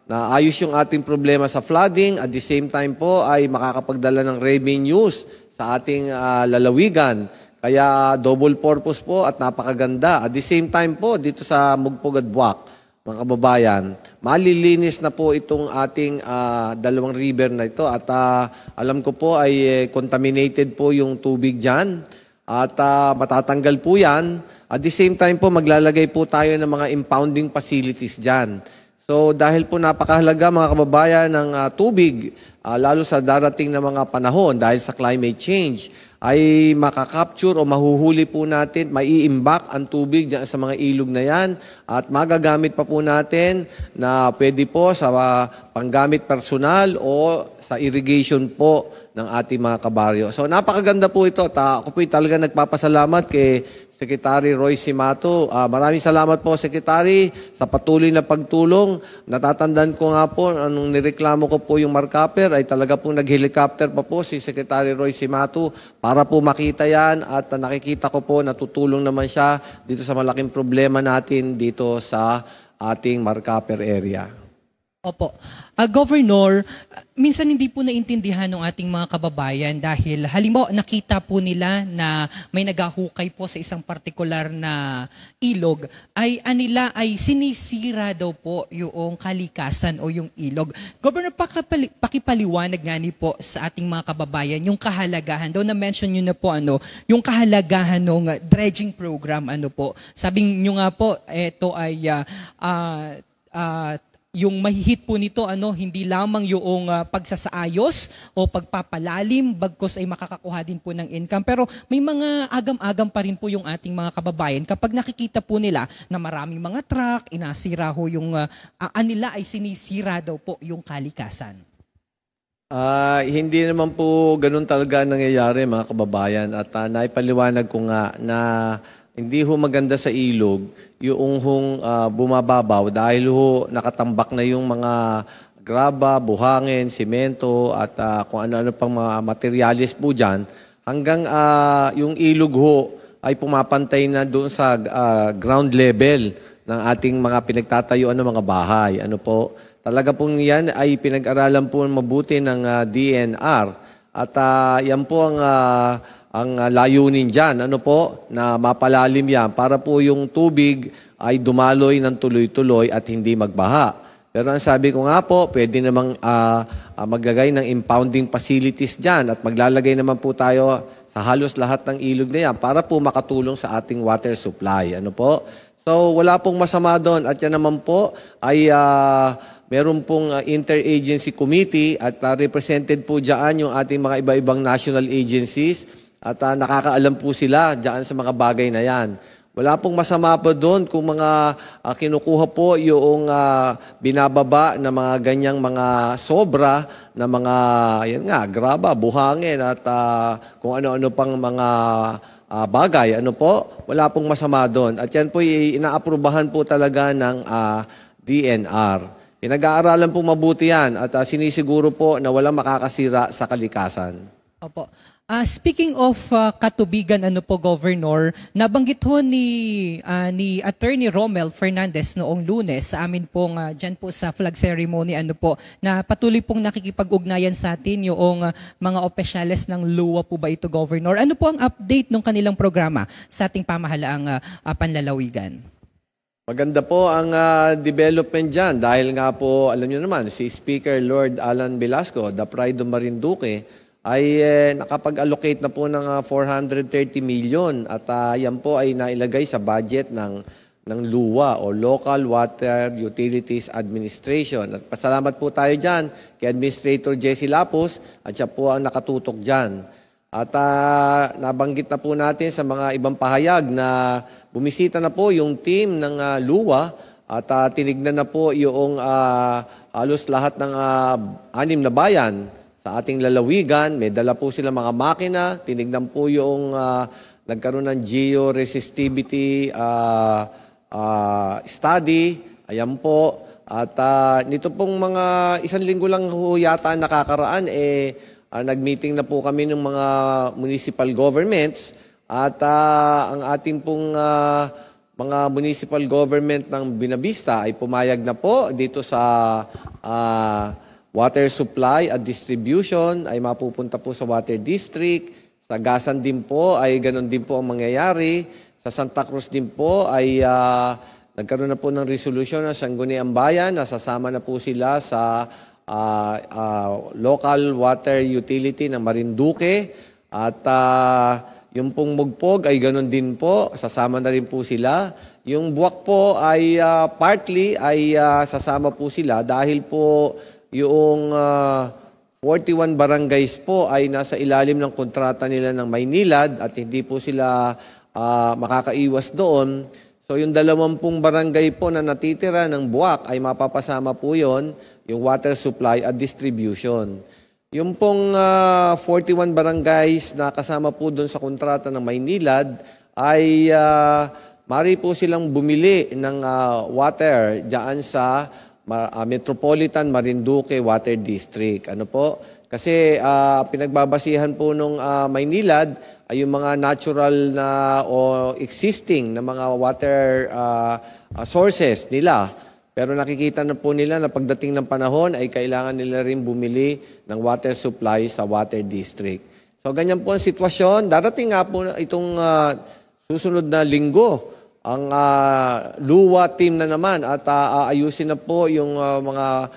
naayos yung ating problema sa flooding. At the same time po ay makakapagdala ng revenues sa ating lalawigan. Kaya double purpose po at napakaganda. At the same time po, dito sa Mugpog at Buwak, mga kababayan, malilinis na po itong ating dalawang river na ito. At alam ko po ay contaminated po yung tubig dyan. At matatanggal po yan. At the same time po, maglalagay po tayo ng mga impounding facilities dyan. So dahil po napakahalaga mga kababayan ng tubig, lalo sa darating na mga panahon dahil sa climate change, ay makakapture o mahuhuli po natin, mai-imbak ang tubig dyan sa mga ilog na yan at magagamit pa po natin na pwede po sa panggamit personal o sa irrigation po ng ating mga kabaryo. So napakaganda po ito. Ako po talaga nagpapasalamat kay Secretary Roy Simato. Maraming salamat po, Secretary, sa patuloy na pagtulong. Natatandaan ko nga po, anong nireklamo ko po yung markaper, ay talaga pong nag-helicopter pa po si Secretary Roy Simato para po makita yan at nakikita ko po natutulong naman siya dito sa malaking problema natin dito sa ating markaper area. Opo. Governor, minsan hindi po naintindihan ng ating mga kababayan dahil halimbawa nakita po nila na may nagahukay po sa isang partikular na ilog ay anila ay sinisira daw po yung kalikasan o yung ilog. Governor, pakipaliwanag nga ni po sa ating mga kababayan yung kahalagahan daw na-mention nyo na po yung kahalagahan ng dredging program po. Sabi nyo nga po ito ay yung mahihit po nito, hindi lamang yung pagsasaayos o pagpapalalim, bagkos ay makakakuha din po ng income. Pero may mga agam-agam pa rin po yung ating mga kababayan kapag nakikita po nila na maraming mga truck, inasira ho yung, anila ay sinisira daw po yung kalikasan. Hindi naman po ganun talaga nangyayari mga kababayan at naipaliwanag ko nga na hindi ho maganda sa ilog yung bumababaw dahil ho nakatambak na yung mga graba, buhangin, simento at kung ano-ano pang mga materialis po dyan hanggang yung ilog ho ay pumapantay na doon sa ground level ng ating mga pinagtatayuan ng mga bahay. Talaga pong yan ay pinag-aralan po mabuti ng DNR at yan po ang layunin dyan, na mapalalim yan para po yung tubig ay dumaloy ng tuloy-tuloy at hindi magbaha. Pero ang sabi ko nga po, pwede namang maglagay ng impounding facilities dyan at maglalagay naman po tayo sa halos lahat ng ilog na yan para po makatulong sa ating water supply. So wala pong masama doon at yan naman po ay meron pong interagency committee at represented po dyan yung ating mga iba-ibang national agencies. At nakakaalam po sila diyan sa mga bagay na yan. Wala pong masama po doon kung mga kinukuha po yung binababa na mga ganyang mga sobra na mga graba, buhangin at kung ano-ano pang mga bagay. Wala pong masama doon. At yan po inaaprubahan po talaga ng DNR. Pinag-aaralan po mabuti yan at sinisiguro po na walang makakasira sa kalikasan. Opo. Speaking of katubigan, Governor, nabanggit ho ni Attorney Romel Fernandez noong Lunes sa amin pong dyan po sa flag ceremony, na patuloy pong nakikipag-ugnayan sa atin yung mga opisyales ng LUWA po ba ito, Governor? Ano po ang update ng kanilang programa sa ating pamahalaang panlalawigan? Maganda po ang development dyan dahil nga po, alam niyo naman, si Speaker Lord Alan Velasco, the Pride of Marinduque, ay nakapag-allocate na po ng 430 million at yan po ay nailagay sa budget ng LUWA o Local Water Utilities Administration. At pasalamat po tayo dyan kay Administrator Jessie Lapus at siya po ang nakatutok dyan. At nabanggit na po natin sa mga ibang pahayag na bumisita na po yung team ng LUWA at tinignan na po yung halos lahat ng 6 na bayan sa ating lalawigan. May dala po sila mga makina. Tinignan po yung nagkaroon ng georesistivity study. Ayan po. At nito pong mga 1 linggo lang ho yata nakakaraan, nag-meeting na po kami ng mga municipal governments at ang ating pong mga municipal government ng Binavista ay pumayag na po dito sa water supply at distribution ay mapupunta po sa water district. Sa Gasan din po ay ganoon din po ang mangyayari. Sa Santa Cruz din po ay nagkaroon na po ng resolution ng Sangguniang Bayan na sasama na po sila sa local water utility ng Marinduque. At yung pong Mugpog ay ganoon din po, sasama na rin po sila. Yung Buwak po ay partly ay sasama po sila dahil po yung 41 barangays po ay nasa ilalim ng kontrata nila ng Maynilad at hindi po sila makakaiwas doon. So yung 20 barangay po na natitira ng Buwak ay mapapasama po yon, yung water supply at distribution. Yung pong 41 barangays na kasama po doon sa kontrata ng Maynilad ay mari po silang bumili ng water diyan sa Metropolitan Marinduque Water District. Ano po? Kasi pinagbabasihan po nung Maynilad ay yung mga natural na o existing na mga water sources nila. Pero nakikita na po nila na pagdating ng panahon ay kailangan nila rin bumili ng water supply sa water district. So ganyan po ang sitwasyon. Darating nga po itong susunod na linggo ang LUWA team na naman at aayusin na po yung mga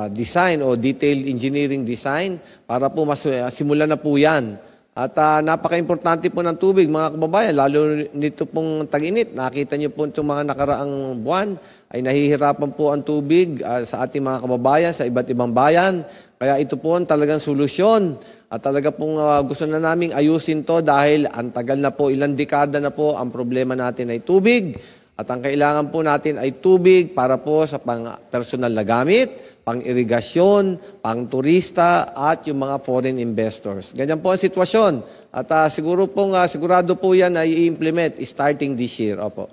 design o detailed engineering design para po simulan na po yan. At napaka-importante po ng tubig, mga kababayan, lalo nito pong tag-init. Nakita niyo po itong mga nakaraang buwan ay nahihirapan po ang tubig sa ating mga kababayan sa iba't ibang bayan. Kaya ito po ang talagang solusyon. At talaga pong gusto na naming ayusin to dahil ang tagal na po, ilang dekada na po, ang problema natin ay tubig. At ang kailangan po natin ay tubig para po sa pang-personal na gamit, pang-irigasyon, pang-turista, at yung mga foreign investors. Ganyan po ang sitwasyon. At sigurado po yan ay i-implement starting this year. Opo.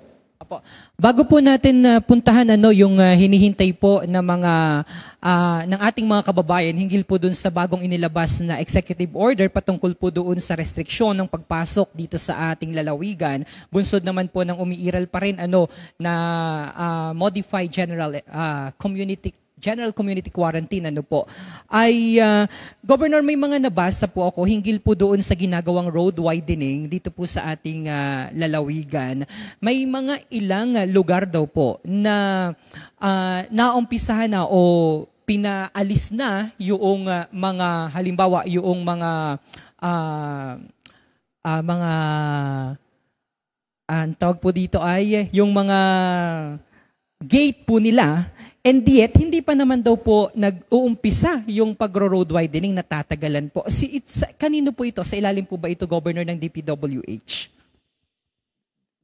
Bago po natin puntahan yung hinihintay po ng ng ating mga kababayan hinggil po dun sa bagong inilabas na executive order patungkol po doon sa restriksyon ng pagpasok dito sa ating lalawigan, bunsod naman po ng umiiral pa rin na modified general community quarantine ay Governor, may mga nabasa po ako hinggil po doon sa ginagawang road widening dito po sa ating lalawigan. May mga ilang lugar daw po na naumpisahan na o pinaalis na yung mga halimbawa yung mga ang tawag po dito ay yung mga gate po nila. And yet, hindi pa naman daw po nag-uumpisa yung pagro-road widening na tatagalan po. Kanino po ito? Sa ilalim po ba ito, Governor, ng DPWH?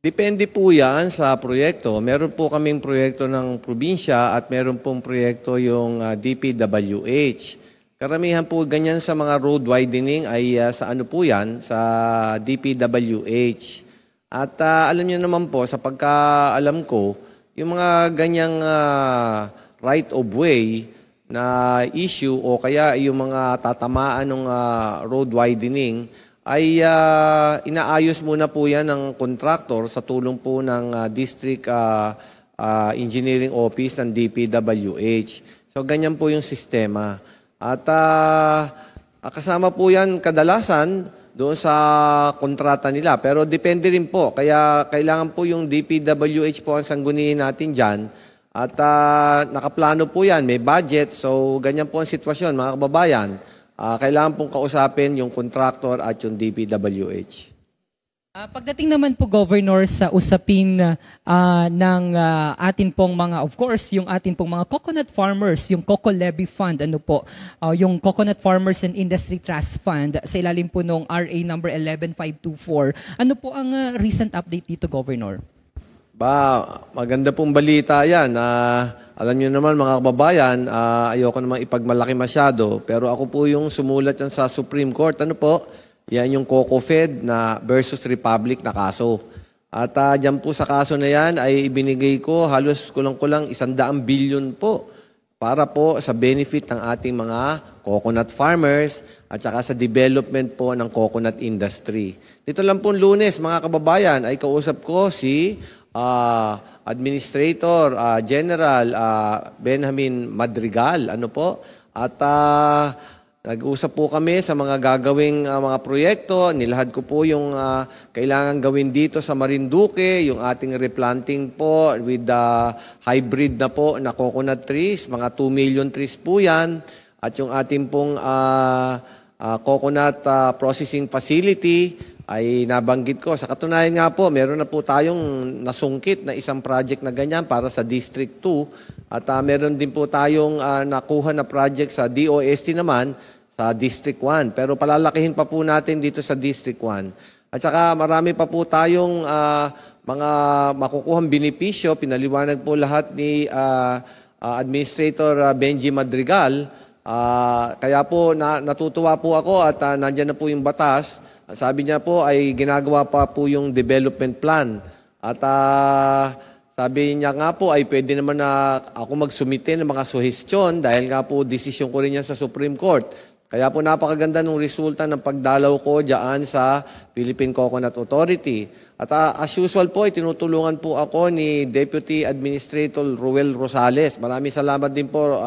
Depende po yan sa proyekto. Meron po kaming proyekto ng probinsya at meron pong proyekto yung DPWH. Karamihan po ganyan sa mga road widening ay sa po yan? Sa DPWH. At alam niyo naman po, sa pagkaalam ko, yung mga ganyang right of way na issue o kaya yung mga tatamaan ng road widening ay inaayos muna po yan ng contractor sa tulong po ng District Engineering Office ng DPWH. So ganyan po yung sistema. At kasama po yan kadalasan doon sa kontrata nila. Pero depende rin po. Kaya kailangan po yung DPWH po ang sangguniin natin dyan. At nakaplano po yan, may budget. So ganyan po ang sitwasyon, mga kababayan. Kailangan pong kausapin yung contractor at yung DPWH. Pagdating naman po, Governor, sa usapin ng atin pong mga, of course, yung atin pong mga coconut farmers, yung Coco Levy Fund, yung Coconut Farmers and Industry Trust Fund, sa ilalim po nung RA number 11524. Ano po ang recent update dito, Governor? Maganda pong balita yan. Alam niyo naman, mga kababayan, ayoko namang ipagmalaki masyado, pero ako po yung sumulat yan sa Supreme Court. Ano po? Yan yung COCOFED na versus Republic na kaso. At dyan po sa kaso na yan ay ibinigay ko halos kulang-kulang 100 billion po para po sa benefit ng ating mga coconut farmers at saka sa development po ng coconut industry. Dito lang po Lunes, mga kababayan, ay kausap ko si Administrator General Benjamin Madrigal. Ano po? At nag-usap po kami sa mga gagawing mga proyekto. Nilahad ko po yung kailangan gawin dito sa Marinduque, yung ating replanting po with the hybrid na po na coconut trees. Mga 2 million trees po yan. At yung ating pong coconut processing facility ay nabanggit ko. Sa katunayan nga po, meron na po tayong nasungkit na isang project na ganyan para sa District 2. At meron din po tayong nakuha na project sa DOST naman sa District 1. Pero palalakihin pa po natin dito sa District 1. At saka marami pa po tayong mga makukuhang benepisyo. Pinaliwanag po lahat ni Administrator Benji Madrigal. Kaya po natutuwa po ako at nandyan na po yung batas. Sabi niya po ay ginagawa pa po yung development plan. At sabi niya nga po ay pwede naman na ako magsumite ng mga suhestyon dahil nga po desisyon ko rin yan sa Supreme Court. Kaya po napakaganda ng resulta ng pagdalaw ko diyan sa Philippine Coconut Authority. At as usual po, tinutulungan po ako ni Deputy Administrator Ruel Rosales. Maraming salamat din po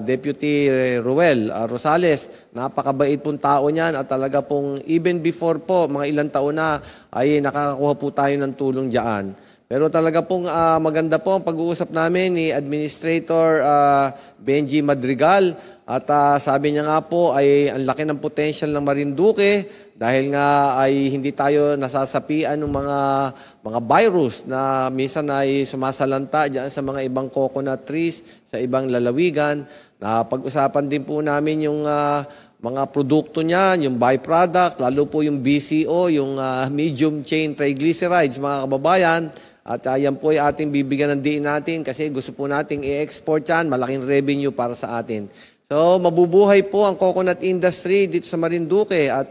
Deputy Ruel Rosales. Napakabait pong tao niyan at talaga pong even before po, mga ilang taon na ay nakakakuha po tayo ng tulong diyan. Pero talaga pong maganda po ang pag-uusap namin ni Administrator Benji Madrigal. At sabi niya nga po ay ang laki ng potential ng Marinduque dahil nga ay hindi tayo nasasapian ng mga virus na minsan ay sumasalanta diyan sa mga ibang coconut trees, sa ibang lalawigan. Pag-usapan din po namin yung mga produkto niyan, yung byproducts, lalo po yung BCO, yung medium chain triglycerides, mga kababayan. At yan po ay ating bibigyan ng diin natin kasi gusto po nating i-export yan, malaking revenue para sa atin. So, mabubuhay po ang coconut industry dito sa Marinduque at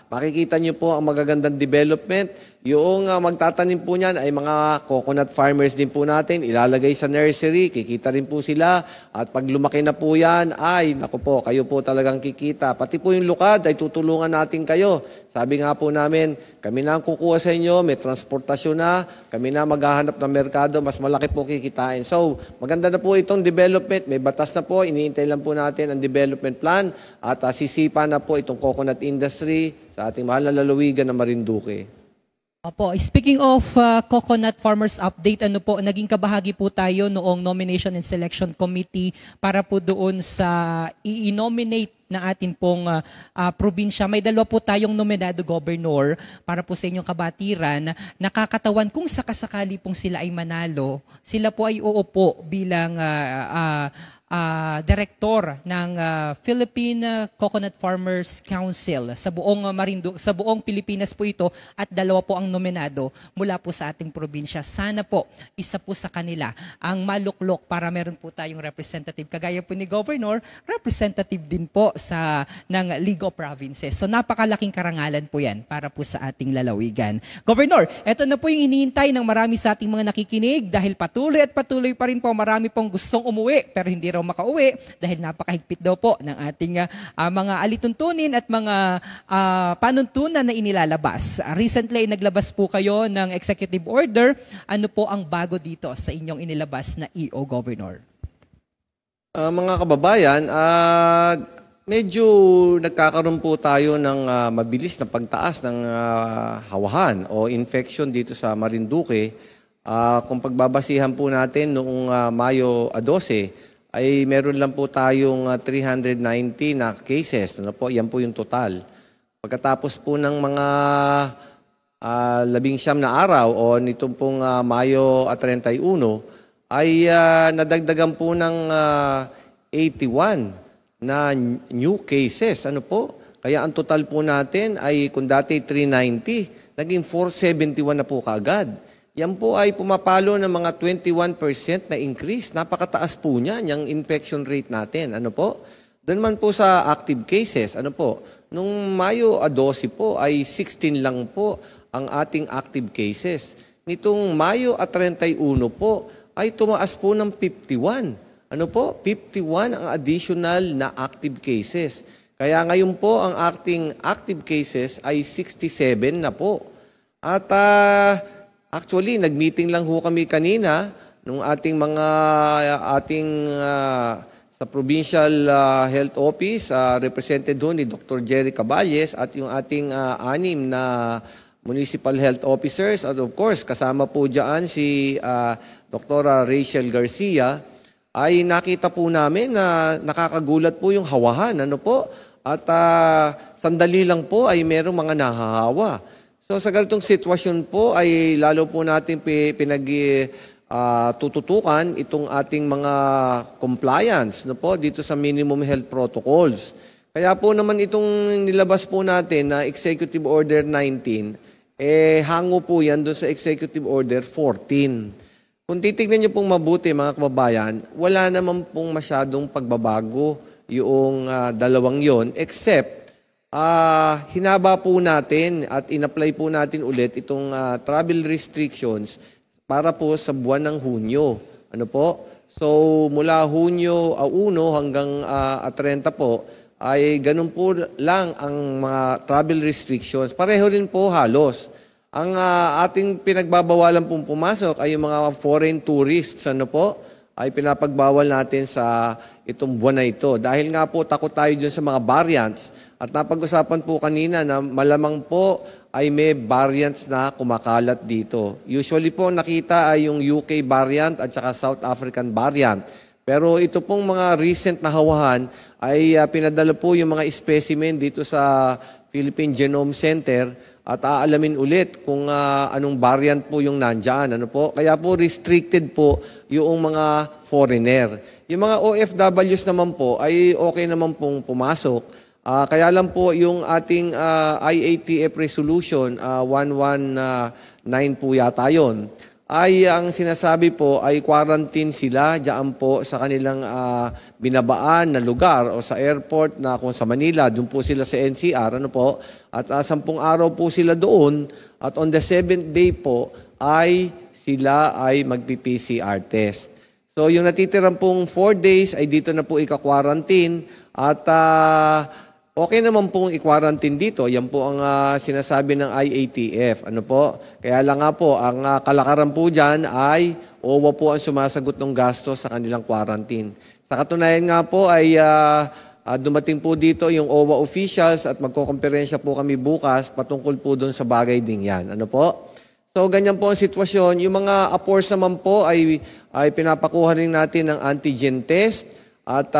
makikita nyo po ang magagandang development. Yung magtatanim po niyan ay mga coconut farmers din po natin. Ilalagay sa nursery, kikita rin po sila. At pag lumaki na po yan, ay naku po, kayo po talagang kikita. Pati po yung lukad ay tutulungan natin kayo. Sabi nga po namin, kami na ang kukuha sa inyo, may transportasyon na, kami na maghahanap ng merkado, mas malaki po kikitain. So, maganda na po itong development, may batas na po, iniintay lang po natin ang development plan at sisipa na po itong coconut industry sa ating mahal na lalawigan na Marinduque. Opo, speaking of Coconut Farmers Update, naging kabahagi po tayo noong Nomination and Selection Committee para po doon sa i-nominate na atin pong probinsya. May 2 po tayong nominado governor para po sa inyong kabatiran. Nakakatawan kung sakasakali pong sila ay manalo, sila po ay uupo bilang Director ng Philippine Coconut Farmers Council sa buong sa buong Pilipinas po ito, at 2 po ang nominado mula po sa ating probinsya. Sana po isa po sa kanila ang maluklok para meron po tayong representative kagaya po ni Governor, representative din po ng League of Provinces. So napakalaking karangalan po yan para po sa ating lalawigan. Governor, eto na po yung iniintay ng marami sa ating mga nakikinig dahil patuloy at patuloy pa rin po marami pong gustong umuwi pero hindi raw makauwi dahil napakahigpit daw po ng ating mga alituntunin at mga panuntunan na inilalabas. Recently, naglabas po kayo ng executive order. Ano po ang bago dito sa inyong inilabas na EO, Governor? Mga kababayan, medyo nagkakaroon po tayo ng mabilis na pagtaas ng hawahan o infection dito sa Marinduque. Kung pagbabasihan po natin noong Mayo 12, ay meron lang po tayong 390 na cases. Ano po? Yan po yung total. Pagkatapos po ng mga 19 na araw o nitong pong Mayo 31, ay nadagdagan po ng 81 na new cases. Ano po? Kaya ang total po natin ay kung dati 390, naging 471 na po kaagad. Yan po ay pumapalo ng mga 21% na increase. Napakataas po niyan, yung infection rate natin. Ano po? Doon man po sa active cases, ano po? Nung Mayo 12 po ay 16 lang po ang ating active cases. Nitong Mayo 31 po ay tumaas po ng 51. Ano po? 51 ang additional na active cases. Kaya ngayon po ang ating active cases ay 67 na po. At actually, nag-meeting lang ho kami kanina nung ating sa Provincial Health Office, represented doon ni Dr. Jerry Caballes at yung ating 6 na municipal health officers. At of course, kasama po dyan si Dr. Rachel Garcia. Ay nakita po namin na nakakagulat po yung hawahan. Ano po? At sandali lang po ay merong mga nahahawa. So sa ganitong sitwasyon po ay lalo po natin tututukan itong ating mga compliance no po, dito sa minimum health protocols. Kaya po naman itong nilabas po natin na Executive Order 19, hango po yan doon sa Executive Order 14. Kung titignan niyo pong mabuti mga kababayan, wala naman pong masyadong pagbabago yung dalawang yon except hinaba po natin at in-apply po natin ulit itong travel restrictions para po sa buwan ng Hunyo. Ano po? So, mula Hunyo 1 hanggang 30 po, ay ganun po lang ang mga travel restrictions. Pareho rin po halos. Ang ating pinagbabawalan pong pumasok ay yung mga foreign tourists. Ano po? Ay pinapagbawal natin sa itong buwan na ito. Dahil nga po takot tayo dyan sa mga variants. At napag-usapan po kanina na malamang po ay may variants na kumakalat dito. Usually po nakita ay yung UK variant at saka South African variant. Pero ito pong mga recent na hawahan ay pinadala po yung mga specimen dito sa Philippine Genome Center at aalamin ulit kung anong variant po yung nandyan. Ano po? Kaya po restricted po yung mga foreigner. Yung mga OFWs naman po ay okay naman pong pumasok. Kaya lang po yung ating IATF resolution 119 po yata yun, ay ang sinasabi po ay quarantine sila diyan po sa kanilang binabaan na lugar o sa airport na kung sa Manila, doon po sila sa NCR, ano po, at 10 araw po sila doon at on the 7th day po ay sila ay magpi-PCR test. So yung natitirang pong 4 days ay dito na po ika-quarantine at okay naman pong i-quarantine dito. Yan po ang sinasabi ng IATF. Ano po? Kaya lang nga po, ang kalakaran po dyan ay OWA po ang sumasagot ng gasto sa kanilang quarantine. Sa katunayan nga po ay dumating po dito yung OWA officials at magkokomperensya po kami bukas patungkol po doon sa bagay ding yan. Ano po? So ganyan po ang sitwasyon. Yung mga APORS naman po ay pinapakuha rin natin ng antigen test. At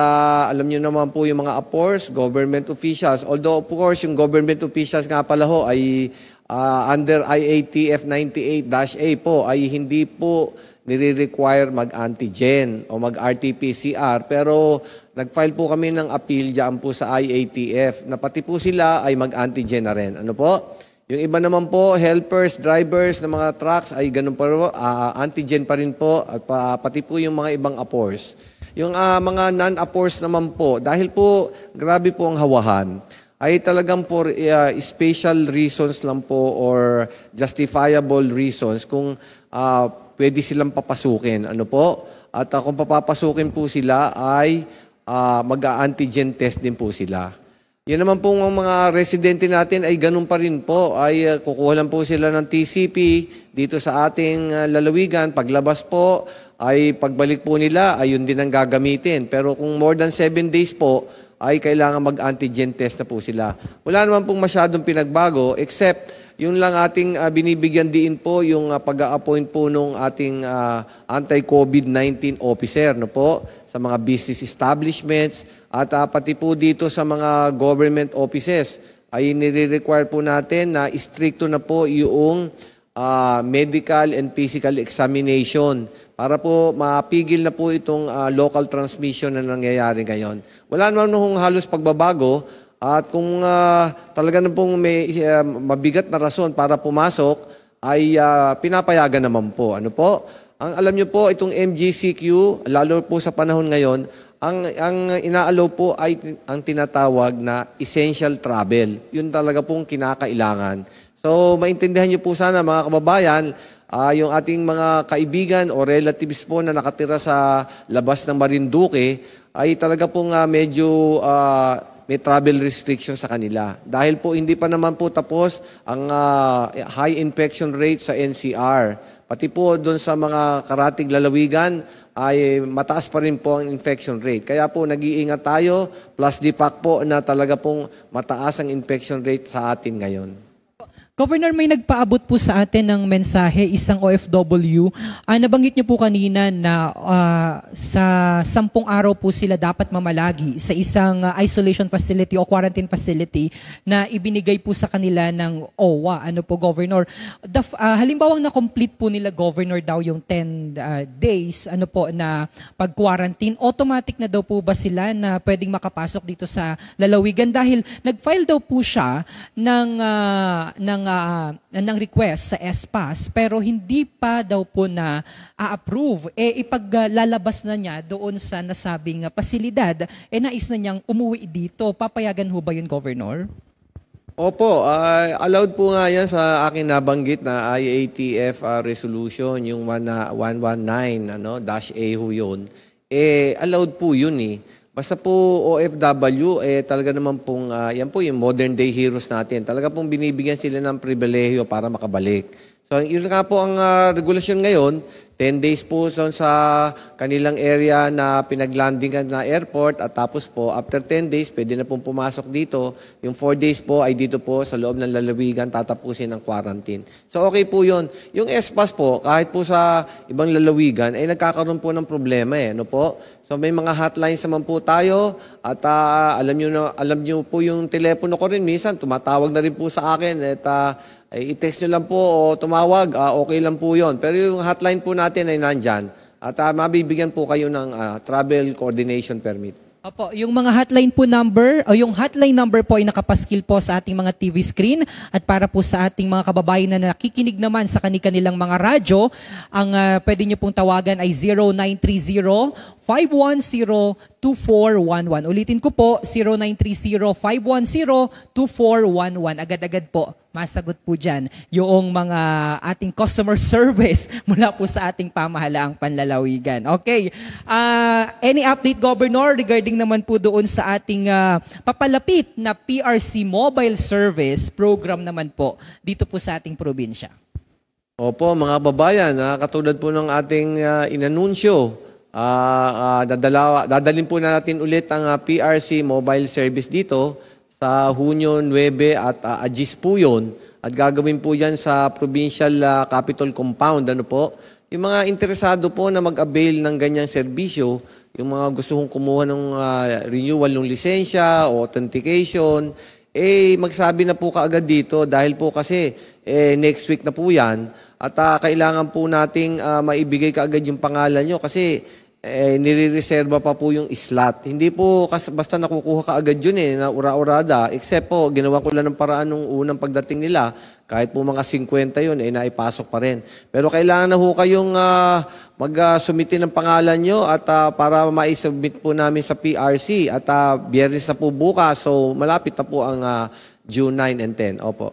alam niyo naman po yung mga APORS, government officials. Although of course yung government officials nga pala ho ay under IATF 98-A po ay hindi po nire-require mag-antigen o mag-RT-PCR. Pero nag-file po kami ng appeal diyan po sa IATF na pati po sila ay mag-antigen na rin. Ano po? Yung iba naman po, helpers, drivers ng mga trucks ay ganun pa rin, antigen pa rin po at pati po yung mga ibang apors. Yung mga non-apors naman po, dahil po grabe po ang hawahan, ay talagang for special reasons lang po or justifiable reasons kung pwede silang papasukin. Ano po? At kung papapasukin po sila ay mag-antigen test din po sila. Yan naman po mga residente natin ay ganun pa rin po. Ay kukuha lang po sila ng TCP dito sa ating lalawigan. Paglabas po ay pagbalik po nila ay yun din ang gagamitin. Pero kung more than 7 days po, ay kailangan mag-antigen test na po sila. Wala naman pong masyadong pinagbago except yun lang ating binibigyan din po yung pag-a-appoint po nung ating anti-COVID-19 officer no po sa mga business establishments at pati po dito sa mga government offices ay nire-require po natin na stricto na po yung medical and physical examination para po mapigil na po itong local transmission na nangyayari ngayon. Wala naman nung halos pagbabago at kung talaga na pong may mabigat na rason para pumasok ay pinapayagan naman po. Ano po? Ang alam nyo po itong MGCQ, lalo po sa panahon ngayon, ang inaalaw po ay ang tinatawag na essential travel. Yun talaga pong kinakailangan. So maintindihan nyo po sana mga kababayan, yung ating mga kaibigan o relatives po na nakatira sa labas ng Marinduque ay talaga pong medyo may travel restriction sa kanila. Dahil po hindi pa naman po tapos ang high infection rate sa NCR. Pati po doon sa mga karatig lalawigan ay mataas pa rin po ang infection rate. Kaya po nag-iingat tayo plus the fact po na talaga pong mataas ang infection rate sa atin ngayon. Governor, may nagpaabot po sa atin ng mensahe, isang OFW. Nabanggit niyo po kanina na sa 10 araw po sila dapat mamalagi sa isang isolation facility o quarantine facility na ibinigay po sa kanila ng OWA. Ano po, Governor? Halimbawang na-complete po nila, Governor, daw yung 10 days ano po, na pag-quarantine, automatic na daw po ba sila na pwedeng makapasok dito sa lalawigan? Dahil nag-file daw po siya ng request sa SPAS pero hindi pa daw po na a-approve. Ipaglalabas na niya doon sa nasabing pasilidad, nais na niyang umuwi dito. Papayagan ho ba yun, Governor? Opo, allowed po nga yan sa akin nabanggit na IATF resolution, yung 119, -A ho yun. Allowed po yun eh. Basta po OFW, talaga naman pong, yan po yung modern day heroes natin. Talaga pong binibigyan sila ng pribilehiyo para makabalik. So yun nga po ang regulasyon ngayon, 10 days po sa kanilang area na pinaglandingan na airport at tapos po after 10 days pwede na pong pumasok dito. Yung 4 days po ay dito po sa loob ng lalawigan tatapusin ng quarantine. So okay po yun. Yung SPAS po kahit po sa ibang lalawigan ay nagkakaroon po ng problema ano po. So may mga hotlines naman po tayo at alam niyo po yung telepono ko rin minsan tumatawag na rin po sa akin at i-text nyo lang po o tumawag, okay lang po yon. Pero yung hotline po natin ay nandyan. At mabibigyan po kayo ng travel coordination permit. Opo, yung mga hotline po number, o yung hotline number po ay nakapaskil po sa ating mga TV screen at para po sa ating mga kababayan na nakikinig naman sa kanilang mga radyo, ang pwede nyo pong tawagan ay 0930-510-2411. Ulitin ko po, 0930-510-2411. Agad-agad po, masagot po dyan yung mga ating customer service mula po sa ating pamahalaang panlalawigan. Okay, any update, Governor, regarding naman po doon sa ating papalapit na PRC mobile service program naman po dito po sa ating probinsya? Opo, mga babayan, katulad po ng ating inanunsyo, dadalhin po natin ulit ang PRC mobile service dito sa Hunyo 9 at Agis po yun. At gagawin po yan sa Provincial Capitol Compound. Ano po? Yung mga interesado po na mag-avail ng ganyang serbisyo, yung mga gusto kong kumuha ng renewal ng lisensya o authentication, magsabi na po kaagad dito dahil po kasi next week na po yan at kailangan po nating maibigay kaagad yung pangalan nyo kasi nire-reserva pa po yung slot. Hindi po basta nakukuha kaagad yun na ura-urada, except po ginawa ko lang ng paraan nung unang pagdating nila, kahit po mga 50 yun, naipasok pa rin. Pero kailangan na ho kayong mag-submit ng pangalan nyo at para ma-submit po namin sa PRC at Biyernes na po bukas, so malapit na po ang June 9 and 10. Opo.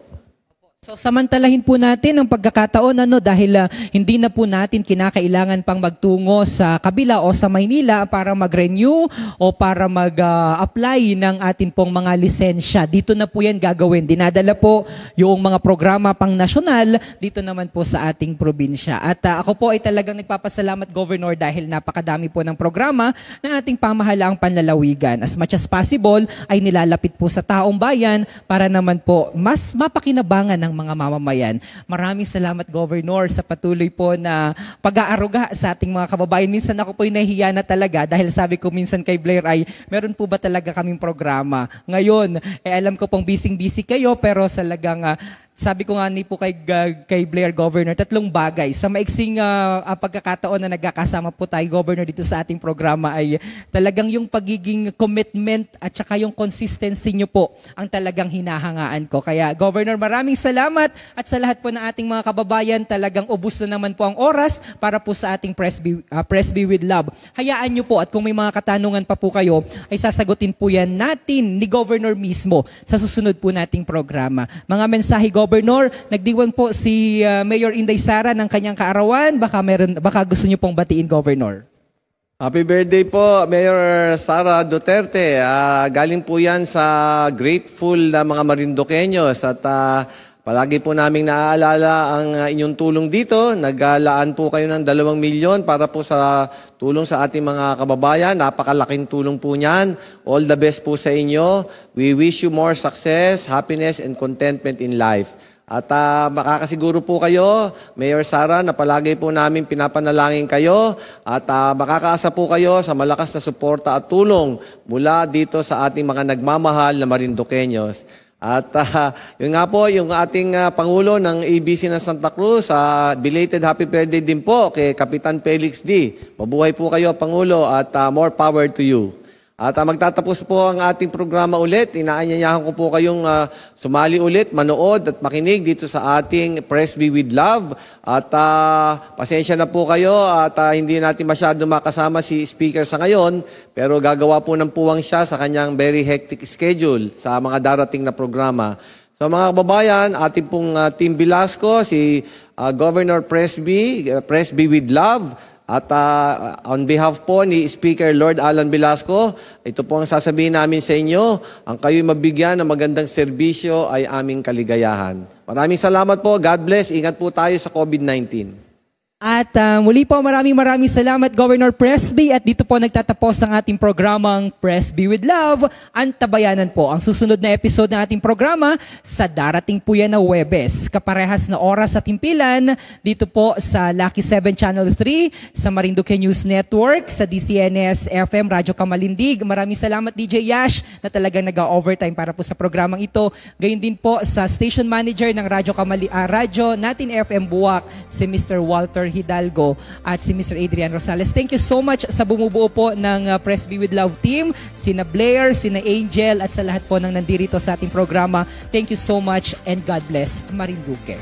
So samantalahin po natin ang pagkakataon dahil hindi na po natin kinakailangan pang magtungo sa kabila o sa Maynila para mag-renew o para mag-apply ng atin pong mga lisensya. Dito na po yan gagawin. Dinadala po yung mga programa pang nasyonal dito naman po sa ating probinsya. At ako po ay talagang nagpapasalamat, Governor, dahil napakadami po ng programa ng ating pamahalaang panlalawigan. As much as possible ay nilalapit po sa taong bayan para naman po mas mapakinabangan ng mga mamamayan. Maraming salamat, Governor, sa patuloy po na pag-aaruga sa ating mga kababayan. Minsan ako po'y nahihiya na talaga dahil sabi ko minsan kay Blair ay meron po ba talaga kaming programa? Ngayon, alam ko pong busy-busy kayo pero talagang sabi ko nga ni po kay Blair, Governor, 3 bagay. Sa maiksing pagkakataon na nagkakasama po tayo, Governor, dito sa ating programa ay talagang yung pagiging commitment at saka yung consistency nyo po ang talagang hinahangaan ko. Kaya, Governor, maraming salamat at sa lahat po ng ating mga kababayan, talagang ubos na naman po ang oras para po sa ating Presby with Love. Hayaan nyo po at kung may mga katanungan pa po kayo, ay sasagutin po yan natin ni Governor mismo sa susunod po nating programa. Mga mensahe, Governor, nagdiwan po si Mayor Inday Sara ng kanyang kaarawan. Baka gusto niyo pong batiin, Governor. Happy birthday po, Mayor Sara Duterte. Galing po yan sa grateful na mga Marinduqueños at palagi po naming naaalala ang inyong tulong dito. Naglaan po kayo ng 2 milyon para po sa tulong sa ating mga kababayan. Napakalaking tulong po niyan. All the best po sa inyo. We wish you more success, happiness, and contentment in life. At makakasiguro po kayo, Mayor Sara, na palagi po namin pinapanalangin kayo at makakaasa po kayo sa malakas na suporta at tulong mula dito sa ating mga nagmamahal na Marinduqueños. At yun nga po, yung ating Pangulo ng ABC ng Santa Cruz, belated happy birthday din po kay Kapitan Felix D. Mabuhay po kayo, Pangulo, at more power to you. At magtatapos po ang ating programa ulit. Inaanyayahan ko po kayong sumali ulit, manood at makinig dito sa ating Presby with Love. At pasensya na po kayo at hindi natin masyado makasama si Speaker sa ngayon, pero gagawa po ng puwang siya sa kanyang very hectic schedule sa mga darating na programa. So mga kababayan, ating pong Team Velasco, si Governor Presby with Love, at on behalf po ni Speaker Lord Alan Velasco, ito po ang sasabihin namin sa inyo, ang kayo'y mabigyan ng magandang serbisyo ay aming kaligayahan. Maraming salamat po. God bless. Ingat po tayo sa COVID-19. At muli po maraming salamat, Governor Presby. At dito po nagtatapos ang ating programang Presby with Love. Antabayanan po ang susunod na episode ng ating programa sa darating po yan na Huwebes. Kaparehas na oras at timpilan dito po sa Lucky 7 Channel 3, sa Marinduque News Network, sa DCNS FM Radyo Kamalindig. Maraming salamat, DJ Yash, na talagang nag-overtime para po sa programang ito. Gayon din po sa Station Manager ng Radyo Natin FM Buwak, si Mr. Walter Hidalgo at si Mr. Adrian Rosales. Thank you so much sa bumubuo po ng Presby with Love team, sina Blair, sina Angel at sa lahat po ng nandirito sa ating programa. Thank you so much and God bless Marinduque.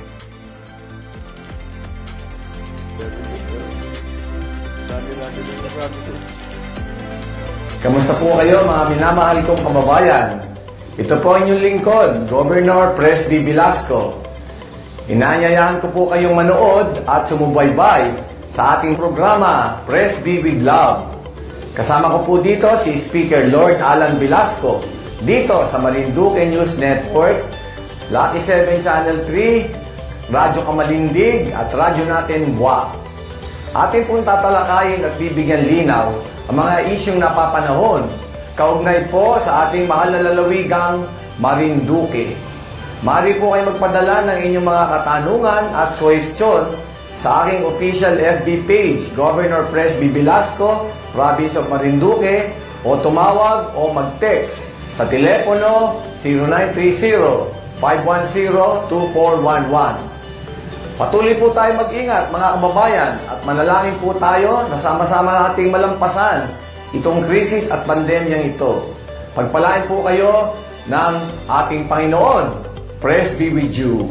Kamusta po kayo mga minamahal kong kababayan? Ito po ang inyong lingkod, Governor Presby Velasco. Inaanyayahan ko po kayong manood at sumubaybay sa ating programa, Presby with Love. Kasama ko po dito si Speaker Lord Alan Velasco, dito sa Marinduque News Network, Lucky 7 Channel 3, Radyo Kamalindig at Radyo Natin Buwak. Atin pong tatalakayin at bibigyan linaw ang mga isyong napapanahon, kaugnay po sa ating mahal na lalawigang Marinduque. Maaari po kayo magpadala ng inyong mga katanungan at suwestyon sa aking official FB page, Governor Presby Velasco, Province of Marinduque, o tumawag o mag-text sa telepono 0930-510-2411. Patuloy po tayo mag-ingat mga kababayan at manalangin po tayo na sama-sama nating malampasan itong krisis at pandemyang ito. Pagpalain po kayo ng ating Panginoon. Praise be with you.